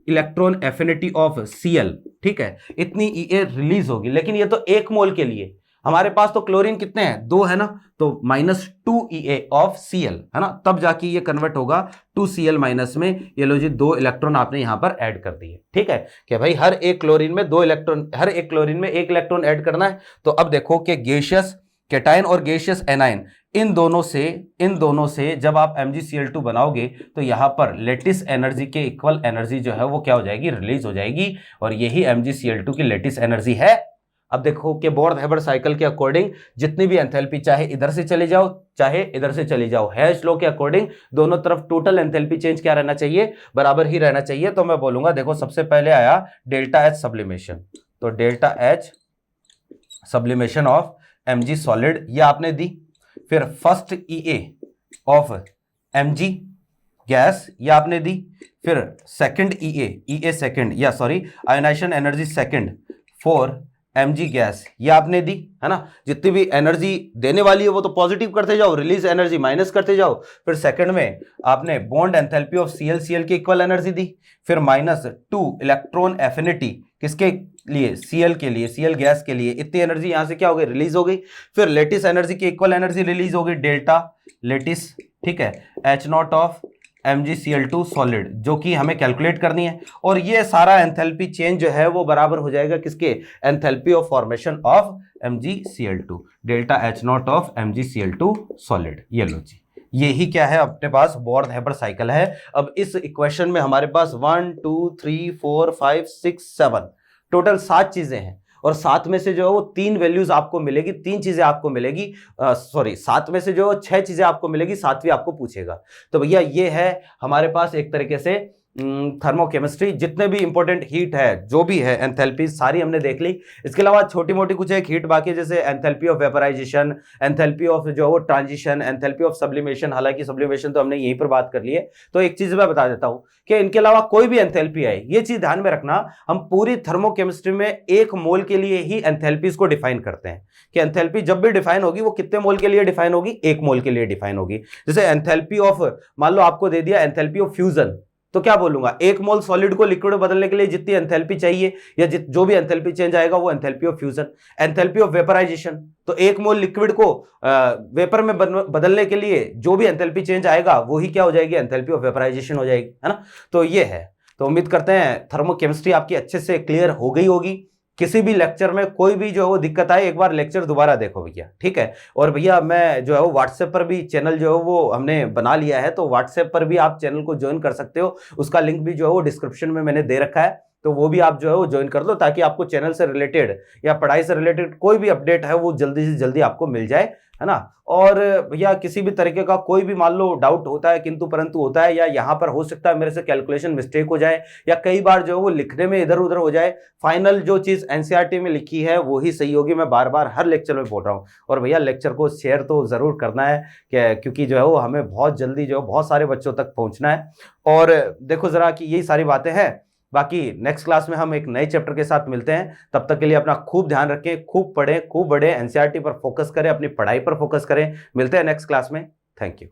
electron affinity of Cl, ठीक है, इतनी Ea रिलीज होगी। लेकिन ये तो 1 मोल के लिए, हमारे पास तो क्लोरीन कितने हैं, 2 है ना, तो -2 Ea ऑफ Cl, है ना, तब जाके ये कन्वर्ट होगा 2Cl माइनस में। ये लो जी 2 इलेक्ट्रॉन आपने यहां पर ऐड कर दिए, ठीक है, कि भाई हर एक क्लोरीन में 2 इलेक्ट्रॉन, हर एक क्लोरीन में 1 इलेक्ट्रॉन ऐड करना है। तो अब देखो कि गैसियस कैटाइन और गैसियस एनाइन, इन दोनों से जब आप MgCl2 बनाओगे तो यहां पर लेटिस एनर्जी के इक्वल एनर्जी जो है वो क्या हो जाएगी, रिलीज हो जाएगी, और यही MgCl2 की लेटिस एनर्जी है। अब देखो कि बोर्न हेबर साइकिल के अकॉर्डिंग जितनी भी एंथैल्पी, चाहे इधर से चले जाओ चाहे इधर से चली जाओ, हैश लॉ के अकॉर्डिंग दोनों तरफ टोटल एंथैल्पी चेंज क्या रहना चाहिए, बराबर ही रहना चाहिए। तो मैं बोलूंगा देखो सबसे पहले आया डेल्टा H सब्लिमेशन, तो delta H sublimation of Mg solid ये आपने दी। फिर first Ea of Mg, gas ये आपने दी, फिर सेकंड ईए सेकंड या sorry ionization energy second 4 mg gas ये आपने दी, है ना। जितनी भी एनर्जी देने वाली है वो तो पॉजिटिव करते जाओ, रिलीज एनर्जी माइनस करते जाओ। फिर सेकंड में आपने बॉन्ड एंथैल्पी ऑफ Cl की इक्वल एनर्जी दी, फिर -2 इलेक्ट्रॉन एफिनिटी किसके लिए, Cl के लिए, Cl गैस के लिए, इतनी एनर्जी यहां से क्या हो गई, रिलीज हो गई। फिर लेटिस एनर्जी की इक्वल एनर्जी रिलीज हो गई, डेल्टा लेटिस, ठीक है, H0 ऑफ MgCl2 सॉलिड, जो कि हमें कैलकुलेट करनी है। और ये सारा एंथैल्पी चेंज जो है वो बराबर हो जाएगा किसके, enthalpy of formation of MgCl2, delta H0 of MgCl2 solid. ये लो जी, यही क्या है अपने पास, बॉर्न हेबर साइकिल है। अब इस इक्वेशन में हमारे पास 1 2 3 4 5 6 7 टोटल 7 चीजें हैं, और 7 में से जो है वो 3 वैल्यूज आपको मिलेगी, 3 चीजें आपको मिलेगी, सॉरी 7 में से जो 6 चीजें आपको मिलेगी, 7वीं आपको पूछेगा। तो भैया ये है हमारे पास एक तरीके से थर्मोकेमिस्ट्री, जितने भी इंपॉर्टेंट हीट है जो भी है एंथैल्पी सारी हमने देख ली। इसके अलावा छोटी मोटी कुछ एक हीट बाकी है, जैसे enthalpy of vaporization, enthalpy of जो है वो ट्रांजिशन, एंथैल्पी ऑफ सब्लिमेशन। हालांकि सब्लिमेशन तो हमने यहीं पर बात कर ली है। तो एक चीज मैं बता देता हूं कि इनके अलावा कोई भी एंथैल्पी आए, ये चीज ध्यान में रखना, हम पूरी थर्मोकेमिस्ट्री में 1 मोल के लिए ही एंथैल्पीज को डिफाइन करते हैं, कि एंथैल्पी जब भी डिफाइन होगी वो कितने मोल के लिए डिफाइन होगी, 1 मोल के लिए डिफाइन होगी। जैसे एंथैल्पी ऑफ, मान लो आपको दे दिया एंथैल्पी ऑफ फ्यूजन, तो क्या बोलूंगा, 1 मोल सॉलिड को लिक्विड में बदलने के लिए जितनी एंथैल्पी चाहिए या जो भी एंथैल्पी चेंज आएगा वो enthalpy of fusion. Enthalpy of vaporization, तो 1 मोल लिक्विड को वेपर में बदलने के लिए जो भी एंथैल्पी चेंज आएगा वो ही क्या हो जाएगी, एंथैल्पी ऑफ वेपराइजेशन हो जाएगी, है ना। तो ये है। तो उम्मीद करते हैं थर्मोकेमिस्ट्री आपकी अच्छे से क्लियर हो गई होगी। किसी भी लेक्चर में कोई भी जो है वो दिक्कत आए, एक बार लेक्चर दोबारा देखो भैया, ठीक है। और भैया मैं जो है वो व्हाट्सएप पर भी चैनल जो है वो हमने बना लिया है, तो व्हाट्सएप पर भी आप चैनल को ज्वाइन कर सकते हो। उसका लिंक भी जो है वो डिस्क्रिप्शन में मैंने दे रखा है, तो वो भी आप जो है वो ज्वाइन कर लो, ताकि आपको चैनल से रिलेटेड या पढ़ाई से रिलेटेड कोई भी अपडेट है वो जल्दी से जल्दी आपको मिल जाए, है ना। और भैया किसी भी तरीके का कोई भी मान लो डाउट होता है, किंतु परंतु होता है, या यहाँ पर हो सकता है मेरे से कैलकुलेशन मिस्टेक हो जाए, या कई बार जो है वो लिखने में इधर उधर हो जाए, फाइनल जो चीज एनसीईआरटी में लिखी है वो ही सही होगी, मैं बार बार हर लेक्चर में बोल रहा हूँ। और भैया लेक्चर को शेयर तो जरूर करना है, क्योंकि जो है वो हमें बहुत जल्दी जो है बहुत सारे बच्चों तक पहुंचना है। और देखो जरा कि यही सारी बातें हैं। बाकी नेक्स्ट क्लास में हम एक नए चैप्टर के साथ मिलते हैं। तब तक के लिए अपना खूब ध्यान रखें, खूब पढ़ें, खूब बढ़ें, एनसीईआरटी पर फोकस करें, अपनी पढ़ाई पर फोकस करें। मिलते हैं नेक्स्ट क्लास में। Thank you.